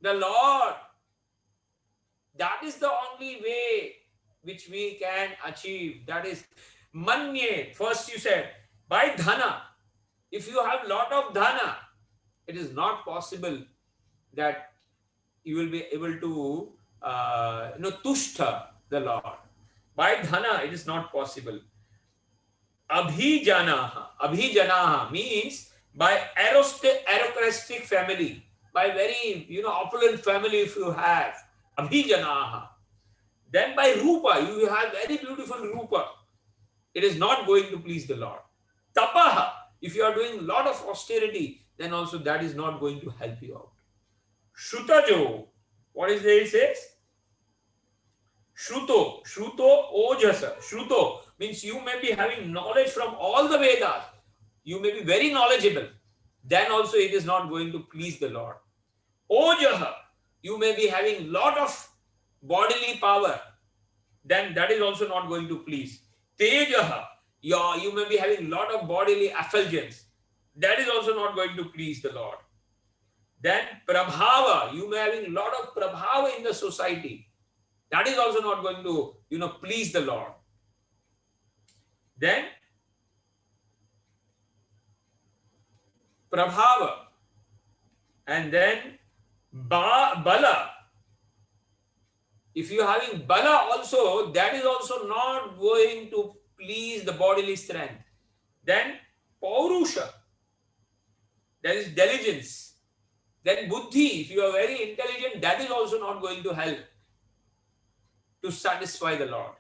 the Lord. That is the only way which we can achieve. That is Manye. First you said, by Dhana. If you have lot of Dhana, it is not possible that you will be able to tushta the Lord. By Dhana, it is not possible. Abhijanaha. Abhijanaha means by aristocratic family, by very opulent family if you have. Abhijanaha. Then by Rupa, you have very beautiful Rupa. It is not going to please the Lord. Tapaha. If you are doing a lot of austerity, then also that is not going to help you out. Shrutajo. What is there it says? Shruto. Shruto ojasa. Shruto means you may be having knowledge from all the Vedas. You may be very knowledgeable. Then also it is not going to please the Lord. Ojaha. You may be having lot of bodily power. then that is also not going to please. Tejaha, you may be having a lot of bodily effulgence. That is also not going to please the Lord. Then prabhava, you may be having a lot of prabhava in the society. That is also not going to, please the Lord. Then prabhava, and then bala. If you are having bala also, that is also not going to please the bodily strength. Then paurusha, that is diligence. Then buddhi, if you are very intelligent, that is also not going to help to satisfy the Lord.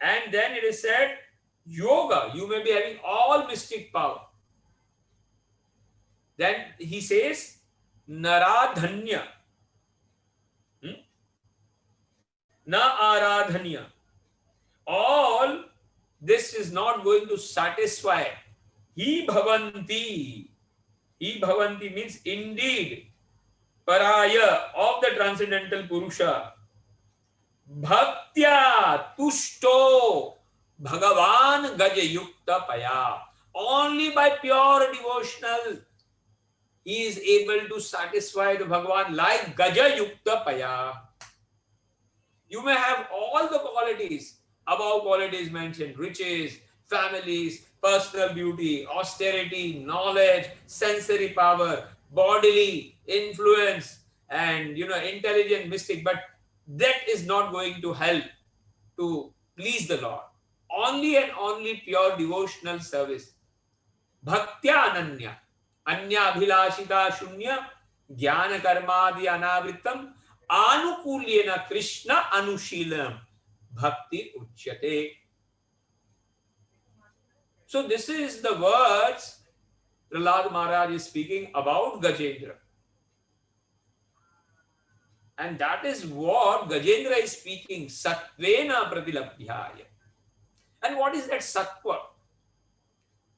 And then it is said, yoga, you may be having all mystic power. Then he says, naradhanya, na aradhanya. All this is not going to satisfy. Hi bhavanti. Hi bhavanti means indeed, paraya, of the transcendental Purusha. Bhaktya tushto Bhagavan gaja yukta paya. Only by pure devotional he is able to satisfy the Bhagavan like gaja yukta paya. You may have all the qualities, above qualities mentioned, riches, families, personal beauty, austerity, knowledge, sensory power, bodily influence, and intelligent mystic, but that is not going to help to please the Lord. Only and only pure devotional service. Bhaktya ananya, anya abhilashita shunya, jnana karmadi anavrittam, anukulyena Krishna anushilam, bhakti uchyate. So this is the words Prahlad Maharaj is speaking about Gajendra. And that is what Gajendra is speaking, Sattvena Pratilabhyaya. And what is that Sattva?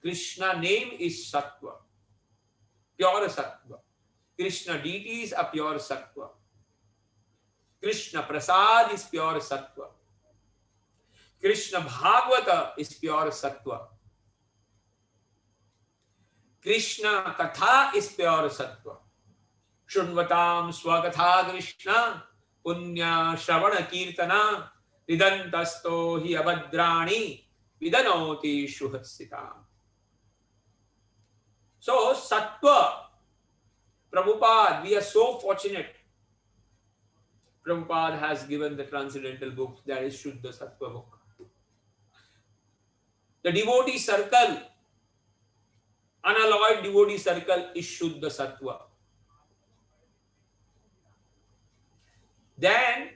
Krishna name is Sattva, pure Sattva. Krishna deities are pure Sattva. Krishna Prasad is pure Sattva. Krishna Bhagavata is pure Sattva. Krishna Katha is pure Sattva. Shunvatam Swakatha Krishna Punya Shravana Kirtana Ridantasto hi abhadrani Vidanoti Shuhatsitam. So Sattva, Prabhupada, we are so fortunate. Prabhupada has given the transcendental book, that is Shuddha Sattva book. The devotee circle, unalloyed devotee circle is Shuddha Sattva. Then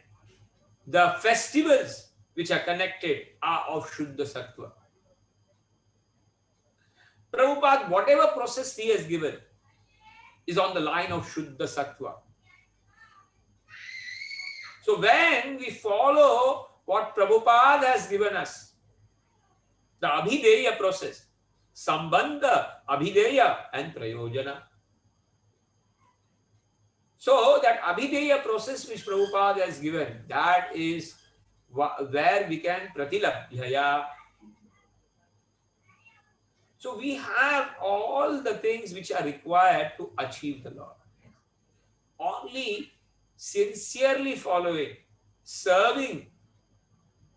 the festivals which are connected are of Shuddha Sattva. Prabhupada, whatever process he has given is on the line of Shuddha Sattva. So when we follow what Prabhupada has given us, the Abhideya process, Sambandha, Abhideya and Prayojana. So that Abhideya process which Prabhupada has given, that is where we can Pratilabhyaya. So we have all the things which are required to achieve the Lord. Only sincerely following, serving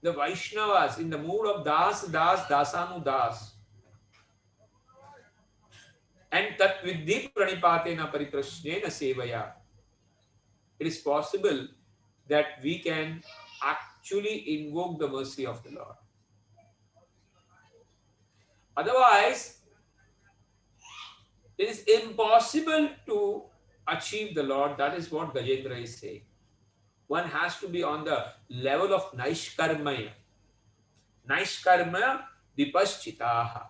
the Vaishnavas in the mood of Das, Das, Dasanu, Das. And tat vidhi pranipatena pariprashnena sevaya. It is possible that we can actually invoke the mercy of the Lord. Otherwise, it is impossible to achieve the Lord. That is what Gajendra is saying. One has to be on the level of Naishkarmaya. Naishkarmaya vipaschitaha.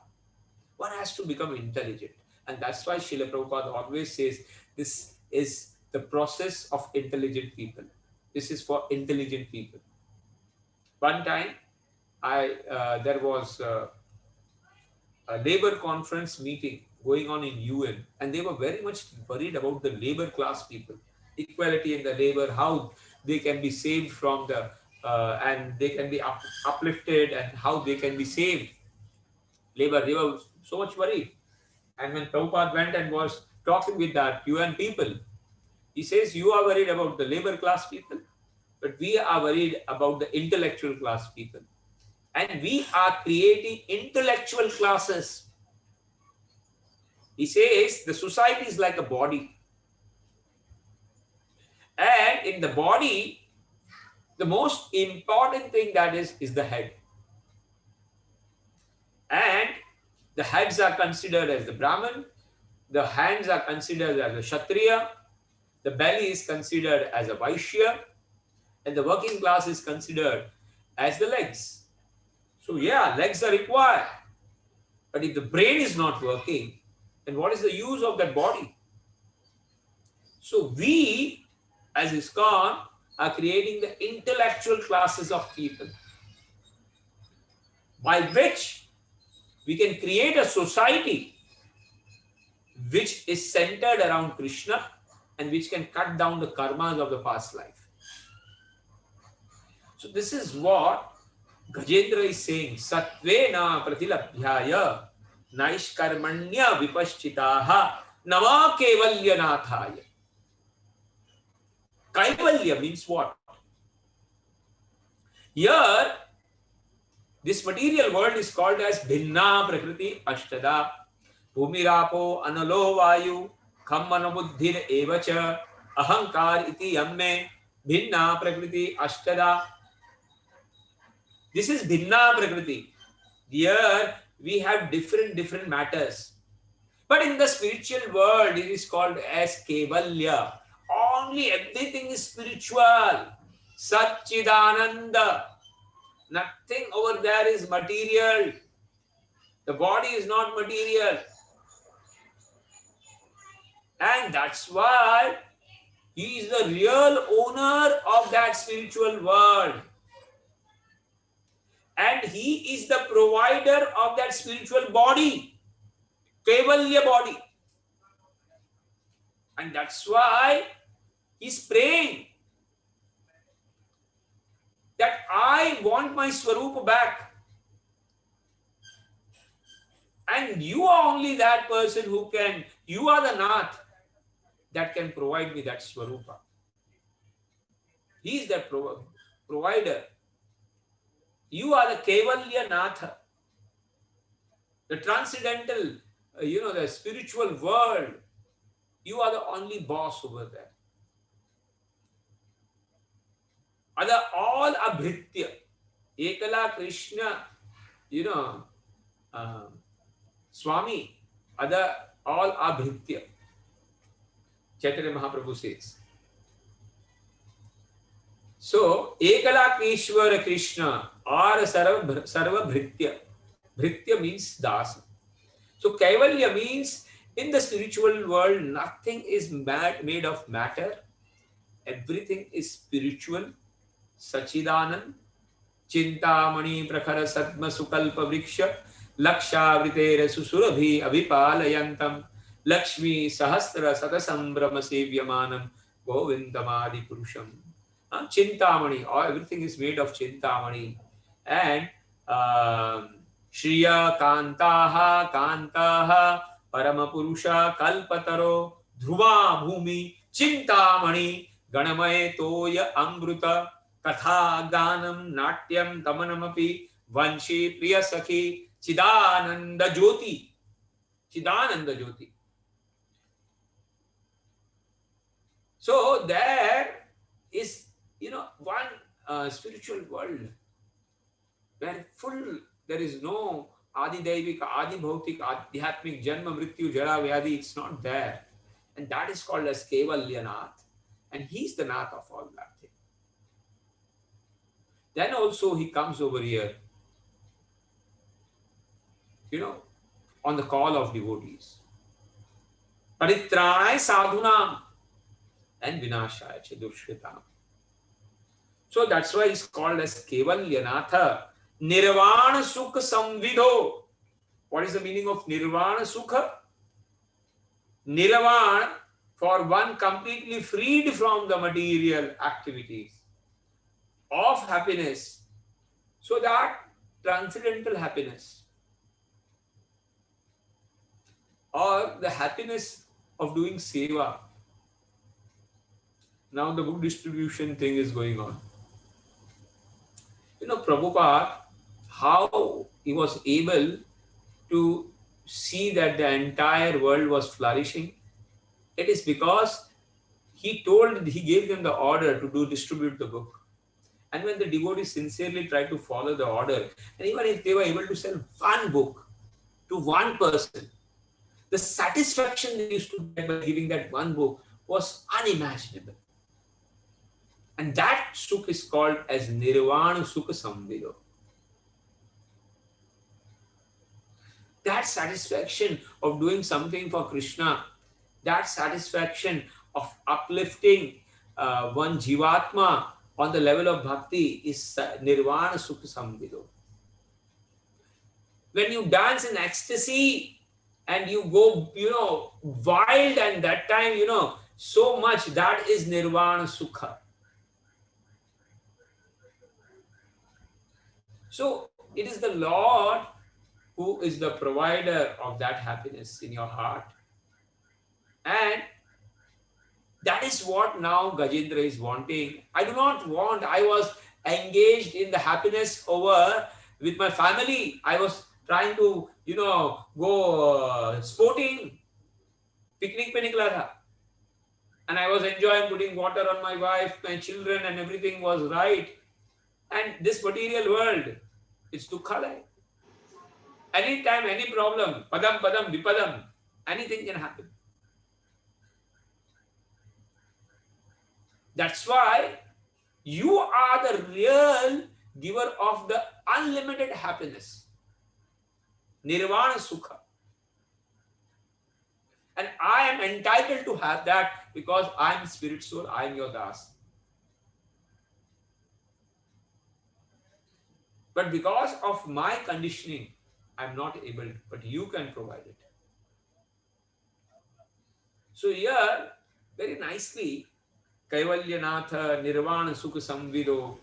One has to become intelligent. And that's why Srila Prabhupada always says, this is the process of intelligent people. This is for intelligent people. One time, there was a labor conference meeting going on in UN, and they were very much worried about the labor class people, equality in the labor, how they can be saved from the and they can be uplifted and how they can be saved. They were so much worried. And when Prabhupada went and was talking with that UN people, he says, you are worried about the labor class people, but we are worried about the intellectual class people. And we are creating intellectual classes. He says the society is like a body. And in the body, the most important thing that is the head. And the heads are considered as the Brahman, the hands are considered as a Kshatriya, the belly is considered as a Vaishya, and the working class is considered as the legs. So yeah, legs are required. But if the brain is not working, then what is the use of that body? So we, as ISKCON, are creating the intellectual classes of people, by which we can create a society which is centered around Krishna and which can cut down the karmas of the past life. So this is what Gajendra is saying. Satvena pratilabhyaya naishkarmanya vipaschitaha nama kevalyanathaya. Kaivalya means what? Here, this material world is called as Bhinna Prakriti Ashtada. Bhumirapo analo vayu khammanabuddhir evacha ahankar iti yamme Bhinna Prakriti Ashtada. This is Bhinna Prakriti. Here we have different matters. But in the spiritual world, it is called as Kevalya. Only everything is spiritual. Satchidananda. Nothing over there is material. The body is not material. And that's why he is the real owner of that spiritual world. And he is the provider of that spiritual body. Kevalya body. And that's why he's praying that I want my Swarupa back. And you are only that person who can, you are the Nath that can provide me that Swarupa. He is the provider. You are the Kevalya Natha. The transcendental, the spiritual world. You are the only boss over there. Other all abhritya. Ekala Krishna, Swami. Other all abhritya. Chaitanya Mahaprabhu says. So, Ekala Krishna Krishna or Sarva Bhritya. Bhritya means dasa. So, Kaivalya means in the spiritual world, nothing is made of matter. Everything is spiritual. Sachidanand, Chintamani Prakhara Satma Sukalpa Vriksha, Lakshavritera Susurabhi Avipalayantam, Lakshmi Sahasra Satasambhrama Sevyamanam, Govindamadi Purusham. Chintamani, everything is made of Chintamani. And Shriya Kantaha Paramapurusha Kalpataro Dhruva Bhumi Chintamani Ganamaye Toya Amruta Katha Ganam Natyam Tamanamapi Vanshi Priya Sakhi Chidananda Jyoti. Chidananda Jyoti. So there is, one spiritual world where there is no Adi Daivika, Adi Bhautik, Adhyatmik, Janma, Mrityu, Jara, Vyadi, it's not there. And that is called as Kevalya Nath. And he's the Nath of all that thing. Then also he comes over here, on the call of devotees. Paritranay sadhunam and vinashaya chedurshritam. So that's why he's called as Kevalya Natha. Nirvana Sukha Samvidho. What is the meaning of Nirvana Sukha? Nirvana, for one completely freed from the material activities. of happiness, so that transcendental happiness or the happiness of doing seva. Now the book distribution thing is going on. Prabhupada, how he was able to see that the entire world was flourishing, it is because he gave them the order to distribute the book. And when the devotees sincerely tried to follow the order, and even if they were able to sell one book to one person, the satisfaction they used to get by giving that one book was unimaginable. And that sukh is called as Nirvana Sukha Samvido. That satisfaction of doing something for Krishna, that satisfaction of uplifting one Jivatma on the level of bhakti is Nirvana Sukha Samvido. When you dance in ecstasy and you go, wild, and that time, so much, that is Nirvana Sukha. So it is the Lord who is the provider of that happiness in your heart. And that is what now Gajendra is wanting. I do not want, I was engaged in the happiness over with my family. I was trying to, go sporting, picnic pe nikla tha. And I was enjoying putting water on my wife, my children, and everything was right. And this material world, it's dukkhalay. Anytime, any problem, padam, padam, vipadam, anything can happen. That's why you are the real giver of the unlimited happiness. Nirvana Sukha. And I am entitled to have that because I am spirit soul, I am your das. But because of my conditioning, I am not able, but you can provide it. So here, very nicely, Kaivalyanatha Nirvana Sukha Samvido,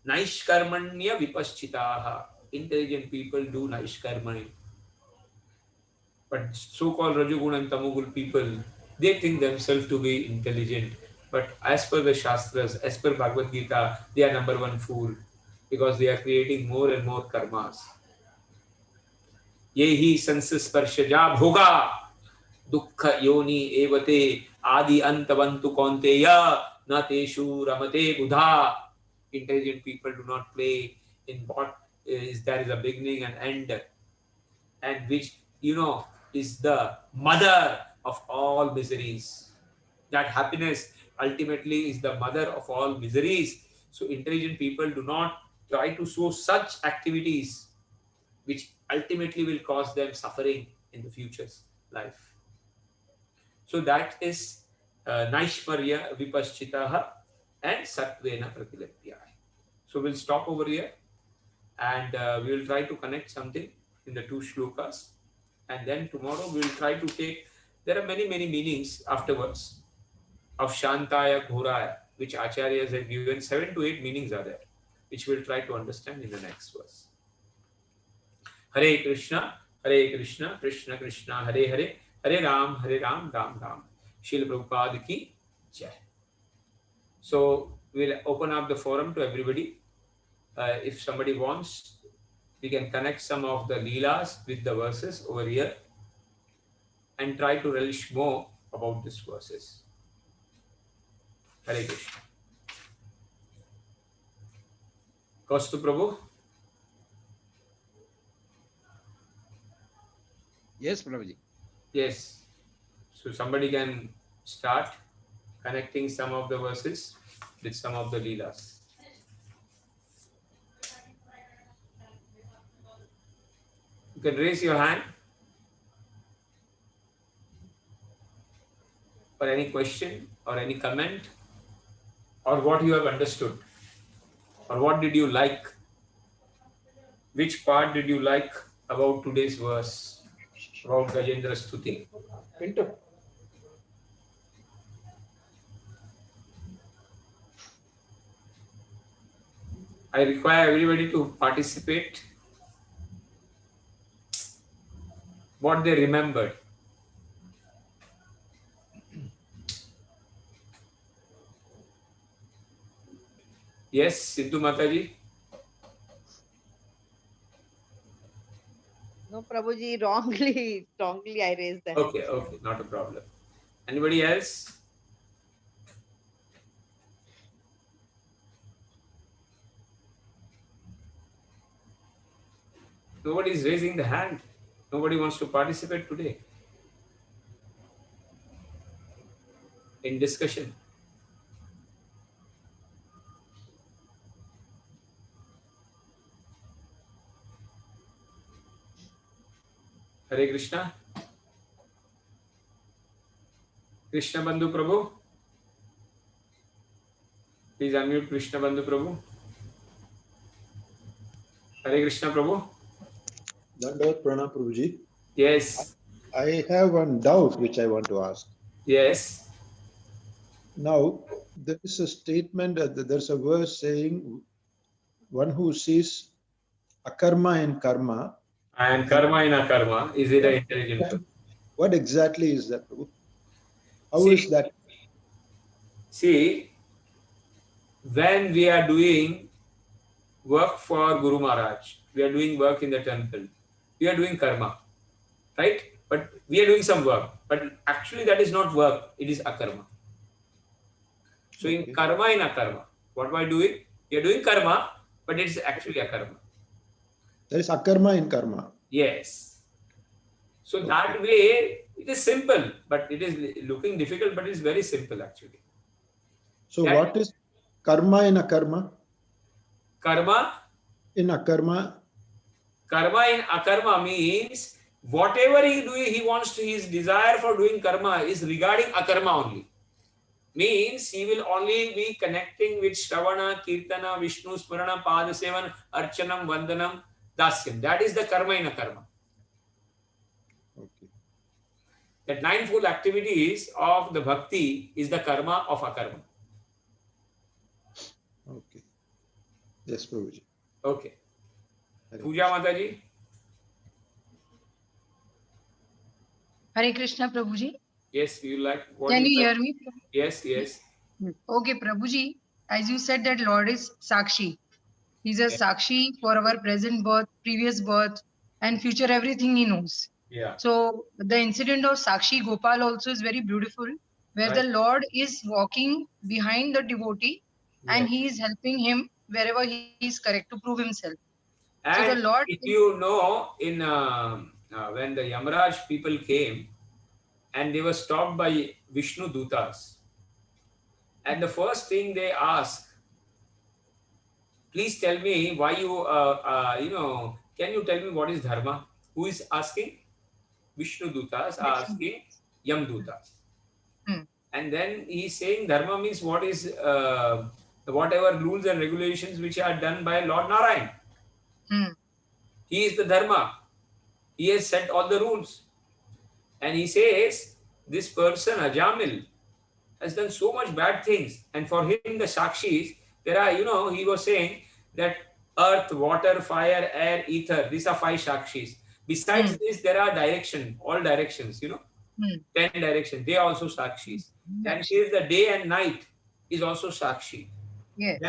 Naishkarmanya Vipaschitaha. Intelligent people do Naishkarmanya. But so-called Rajagun and Tamogul people, they think themselves to be intelligent. But as per the Shastras, as per Bhagavad Gita, they are number one fool because they are creating more and more karmas. Yehi sansasparshaja bhoga dukkha yoni evate adi antavantu kaunteya na teshu ramate buddha. Intelligent people do not play in what is there is a beginning and end, and which is the mother of all miseries. That happiness ultimately is the mother of all miseries. So intelligent people do not try to show such activities which ultimately will cause them suffering in the future's life. So that is Naishmarya Vipaschitaha and Satvena Pratilapya. So we'll stop over here and we will try to connect something in the two shlokas. And then tomorrow we will try to take, there are many meanings afterwards of Shantaya Ghoraya, which Acharyas have given. 7 to 8 meanings are there, which we will try to understand in the next verse. Hare Krishna, Krishna Krishna, Hare Hare, Hare Ram, Ram Ram. Srila Prabhupada ki Jai. So we'll open up the forum to everybody. If somebody wants, we can connect some of the leelas with the verses over here and try to relish more about these verses. Hare Krishna. Kaustu Prabhu? Yes, Prabhuji. Yes. So somebody can start connecting some of the verses with some of the leelas. You can raise your hand for any question or any comment or what you have understood or what did you like. Which part did you like about today's verse, about Gajendra Stuti? Pinto. I require everybody to participate what they remembered. Yes, Sidhu Mataji? No, Prabhuji, wrongly I raised the hand. Okay, okay, not a problem. Anybody else? Nobody is raising the hand. Nobody wants to participate today in discussion. Hare Krishna. Krishna Bandhu Prabhu. Please unmute Krishna Bandhu Prabhu. Hare Krishna Prabhu. Dandavat Pranam Prabhuji. Yes. I have one doubt which I want to ask. Yes. Now, there is a statement, there's a verse saying, one who sees akarma in karma. And karma in akarma, is it an intelligent person? What exactly is that, Prabhu? How See- is that? See, when we are doing work for Guru Maharaj, we are doing work in the temple, we are doing karma, right? But we are doing some work, but actually that is not work, it is akarma. So in Okay. karma in akarma, what am I doing? We are doing karma, but it is actually akarma. There is akarma in karma. Yes. So that way, it is simple, but it is looking difficult, but it is very simple actually. So That- what is karma in akarma? Karma In akarma, Karma in akarma means whatever he do, he wants to, his desire for doing karma is regarding akarma only. Means he will only be connecting with Shravana, Kirtana, Vishnu, Smarana, Padasevan, Archanam, Vandanam, Dasyam. That is the karma in akarma. okay. That ninefold activities of the bhakti is the karma of akarma. Okay. Yes, Prabhuji. Okay. Hare Puja Mataji. Hare Krishna, Prabhuji. Yes, you like what Can you like? hear me? Yes, yes. Okay, Prabhuji. As you said that Lord is Sakshi. He's a Yeah. Sakshi for our present birth, previous birth, and future everything he knows. Yeah. So the incident of Sakshi Gopal also is very beautiful, where the Right. Lord is walking behind the devotee and Yes. he is helping him wherever he is correct to prove himself. So the And Lord if you know, in when the Yamaraj people came and they were stopped by Vishnu Dutas, and the first thing they asked, please tell me why you, can you tell me what is dharma? Who is asking? Vishnu Dutas are asking Yam Dutas. Hmm. And then he's saying dharma means what is whatever rules and regulations which are done by Lord Narayan. Hmm. He is the dharma. He has set all the rules. And he says, this person, Ajamil, has done so much bad things. And for him, the Sakshis, there are, he was saying that earth, water, fire, air, ether, these are 5 Sakshis. Besides this, there are all directions, 10 directions. They are also Sakshis. Then Sakshi. says the day and night is also Sakshi. Yes.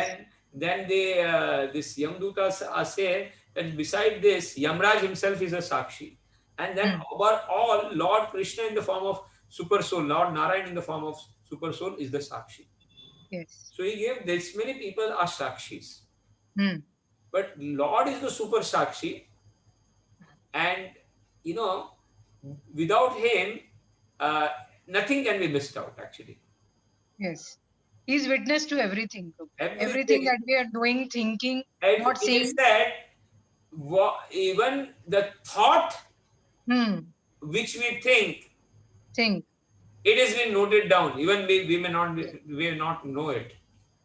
Then they, this Yamdutas say that beside this, Yamraj himself is a Sakshi. And then over all, Lord Krishna in the form of Super Soul, Lord Narayan in the form of Super Soul is the Sakshi. Yes. So he gave this many people are Sakshis. Hmm. But Lord is the Super Sakshi. And, without him, nothing can be missed out actually. Yes. He's witness to everything. Everything Everything. that we are doing, thinking, And not it saying. is said, even the thought which we think, it has been noted down. Even we may not know it.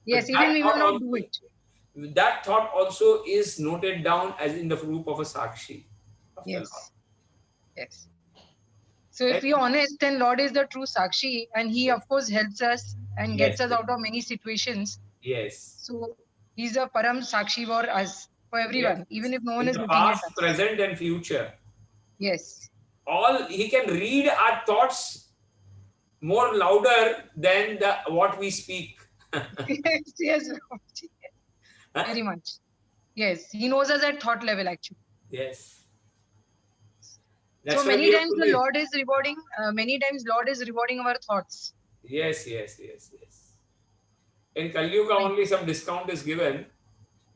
Yes, But even that we thought will not also- do it. That thought also is noted down as in the group of a Sakshi. Of the Lord. Yes. Yes. So if we are honest, then Lord is the true Sakshi, and He of course helps us and gets Yes. us out of many situations. Yes. So He's a Param Sakshi for us, for everyone, even if no one In is the looking at past, us. present, and future. Yes. All he can read our thoughts more louder than what we speak. Yes, yes, Prabhuji. Very much. Yes, he knows us at thought level actually. Yes. That's So why many we have times to the live. Lord is rewarding. Many times Lord is rewarding our thoughts. Yes. In Kali Yuga only some discount is given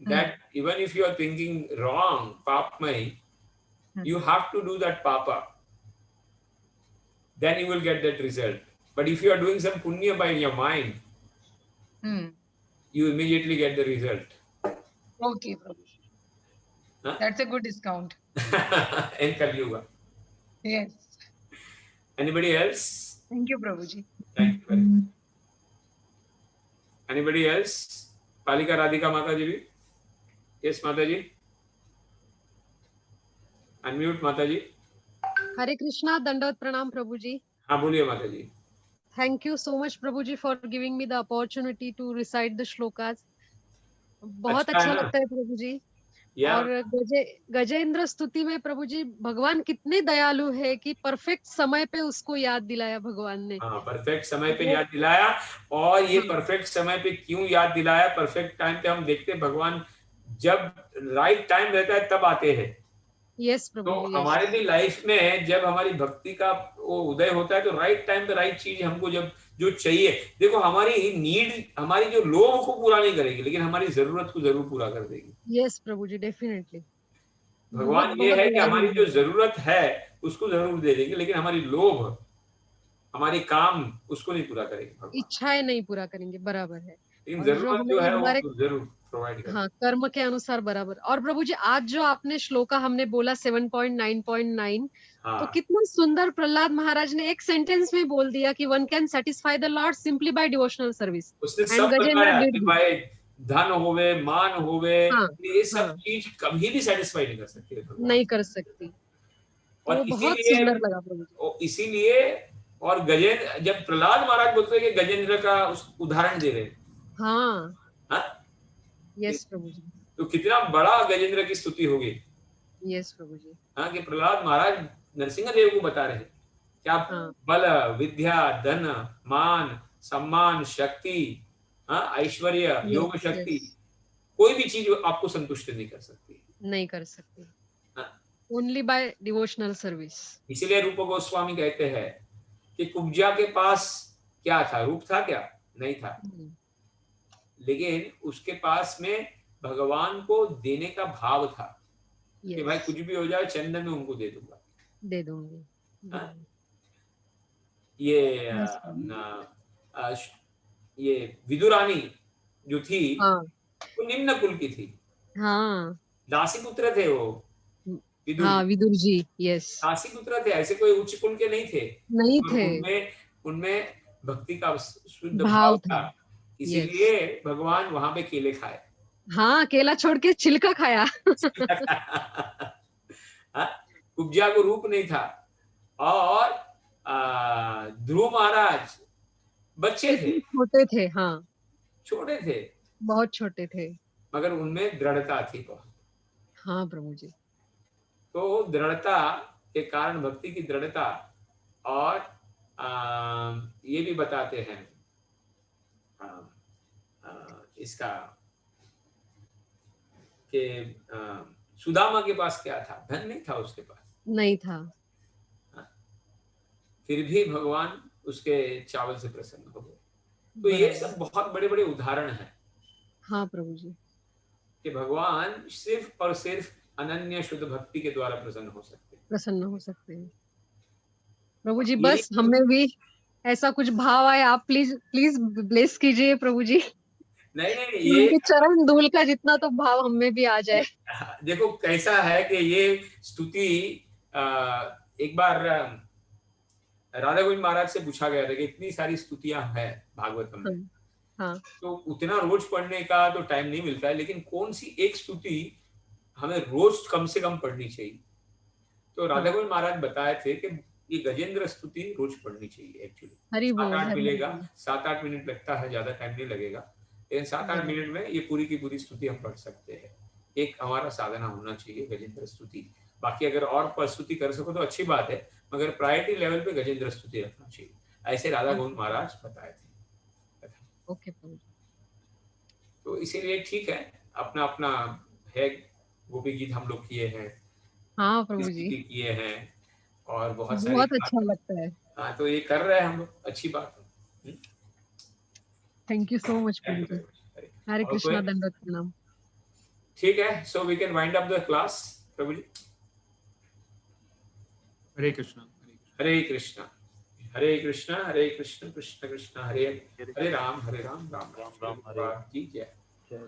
that even if you are thinking wrong, papmai, you have to do that papa. Then you will get that result. But if you are doing some punya by your mind, you immediately get the result. Okay, Prabhuji. Huh? That's a good discount. In Kali Yuga. Yes. Anybody else? Thank you, Prabhuji. Thank you very much. Anybody else? Palika Radhika Mataji? Yes, Mataji. Unmute Mataji. Hare Krishna, Dandavat Pranam Prabhuji. हाँ बोलिए Mataji. Thank you so much Prabhuji for giving me the opportunity to recite the shlokas. बहुत अच्छा है अच्छा ना? लगता है प्रभु जी। Yeah. और गजेंद्र स्तुति में प्रभु जी भगवान कितने दयालु है कि परफेक्ट समय पे उसको याद दिलाया भगवान ने। हाँ, परफेक्ट समय पे याद दिलाया। और ये परफेक्ट समय पे क्यों याद दिलाया? परफेक्ट टाइम पे हम देखते हैं भगवान जब राइट टाइम रहता है तब आते हैं। यस प्रभु तो जी। हमारे भी लाइफ में जब हमारी भक्ति का वो उदय होता है तो राइट टाइम पे राइट चीज हमको जब जो चाहिए, देखो हमारी नीड, हमारी जो लोभ को पूरा नहीं करेगी लेकिन हमारी जरूरत को जरूर पूरा कर देगी। यस प्रभु जी, डेफिनेटली। भगवान ये है कि हमारी जो जरूरत है उसको जरूर दे देंगे लेकिन हमारी लोभ, हमारी काम उसको नहीं पूरा करेंगे। इच्छाएं नहीं पूरा करेंगे, बराबर है। लेकिन जरूरत जो है वो जरूर प्रोवाइड करेंगे। हाँ, कर्म के अनुसार बराबर। और प्रभु जी आज जो आपने श्लोका हमने बोला 7.9.9, तो कितना सुंदर प्रहलाद महाराज ने एक सेंटेंस में बोल दिया कि one can satisfy the lord simply by devotional service. उसने सब बताया कि भाई धन होवे, मान होवे, ये सब चीज कभी भी सेटिस्फाई नहीं कर सकती, नहीं कर सकती। और तो बहुत सुंदर लगा प्रभु जी। इसीलिए और गजेंद्र, जब प्रहलाद महाराज बोलते हैं कि गजेंद्र का उदाहरण दे रहे हैं, हाँ, यस प्रभु जी, तो कितना बड़ा गजेंद्र की स्तुति होगी। यस प्रभु जी। हाँ, कि प्रहलाद महाराज नरसिंह देव को बता रहे हैं कि आप बल, विद्या, धन, मान, सम्मान, शक्ति, ऐश्वर्य, योग शक्ति, कोई भी चीज आपको संतुष्ट नहीं कर सकती, नहीं कर सकती, ओनली बाय डिवोशनल सर्विस। इसीलिए रूप गोस्वामी कहते हैं कि कुब्जा के पास क्या था? रूप था क्या? नहीं था, लेकिन उसके पास में भगवान को देने का भाव था कि भाई कुछ भी हो जाए चंदन में उनको दे दूंगा, दे दूंगी। ये विदुरानी जो थी वो निम्न कुल की थी, दासी पुत्र थे वो विदुर जी। यस, दासी पुत्र थे, ऐसे कोई उच्च कुल के नहीं थे, नहीं थे। उनमें भक्ति का शुद्ध भाव था, इसीलिए भगवान वहां पे केले खाए। हाँ, केला छोड़ के छिलका खाया। कुब्जा को रूप नहीं था, और ध्रुव महाराज बच्चे थे, छोटे थे। हाँ, छोटे थे, बहुत छोटे थे, मगर उनमें दृढ़ता थी बहुत। हाँ प्रभु जी। तो दृढ़ता के कारण, भक्ति की दृढ़ता, और ये भी बताते हैं इसका कि सुदामा के पास क्या था? धन नहीं था उसके पास, नहीं था, फिर भी भगवान उसके चावल से प्रसन्न हो गए। तो ये सब बहुत बड़े बड़े उदाहरण हैं। हाँ प्रभु जी, कि भगवान सिर्फ और सिर्फ अनन्य शुद्ध भक्ति के द्वारा प्रसन्न हो सकते हैं। प्रभु जी बस हमें भी ऐसा कुछ भाव आए, आप प्लीज ब्लेस कीजिए प्रभु जी। नहीं, ये चरण धूल का जितना तो भाव हमें भी आ जाए। देखो कैसा है कि ये स्तुति एक बार राधा गोविंद महाराज से पूछा गया था कि इतनी सारी स्तुतियां हैं भागवतम में, तो उतना रोज पढ़ने का तो टाइम नहीं मिलता है, लेकिन कौन सी एक स्तुति हमें रोज कम से कम पढ़नी चाहिए? तो राधा गोविंद महाराज बताए थे कि ये गजेंद्र स्तुति रोज पढ़नी चाहिए। एक्चुअली 7-8 मिलेगा, 7-8 मिनट लगता है, ज्यादा टाइम नहीं लगेगा, लेकिन 7-8 मिनट में ये पूरी की पूरी स्तुति हम पढ़ सकते हैं। एक हमारा साधना होना चाहिए गजेंद्र स्तुति। बाकी अगर और स्तुति कर सको तो अच्छी बात है, मगर प्रायोरिटी लेवल पे गजेंद्र स्तुति रखना चाहिए, ऐसे राधा गोविंद महाराज बताए थे। ओके प्रभु। तो इसीलिए ठीक है, अपना अपना है, गोपी गीत हम लोग किए हैं, हाँ प्रभु जी, स्तुति किए हैं, और बहुत सारे बहुत अच्छा लगता है। हाँ, तो ये कर रहे हैं हम लोग, अच्छी बात है। थैंक यू सो मच प्रभु जी। हरे और कृष्णा, कोई? दंडवत प्रणाम। ठीक है, so we can wind up the class. प्रभु जी, हरे कृष्णा। हरे कृष्णा, हरे कृष्णा, हरे कृष्ण, कृष्ण कृष्ण हरे हरे, हरे राम, राम राम राम हरे। जी जय। जय।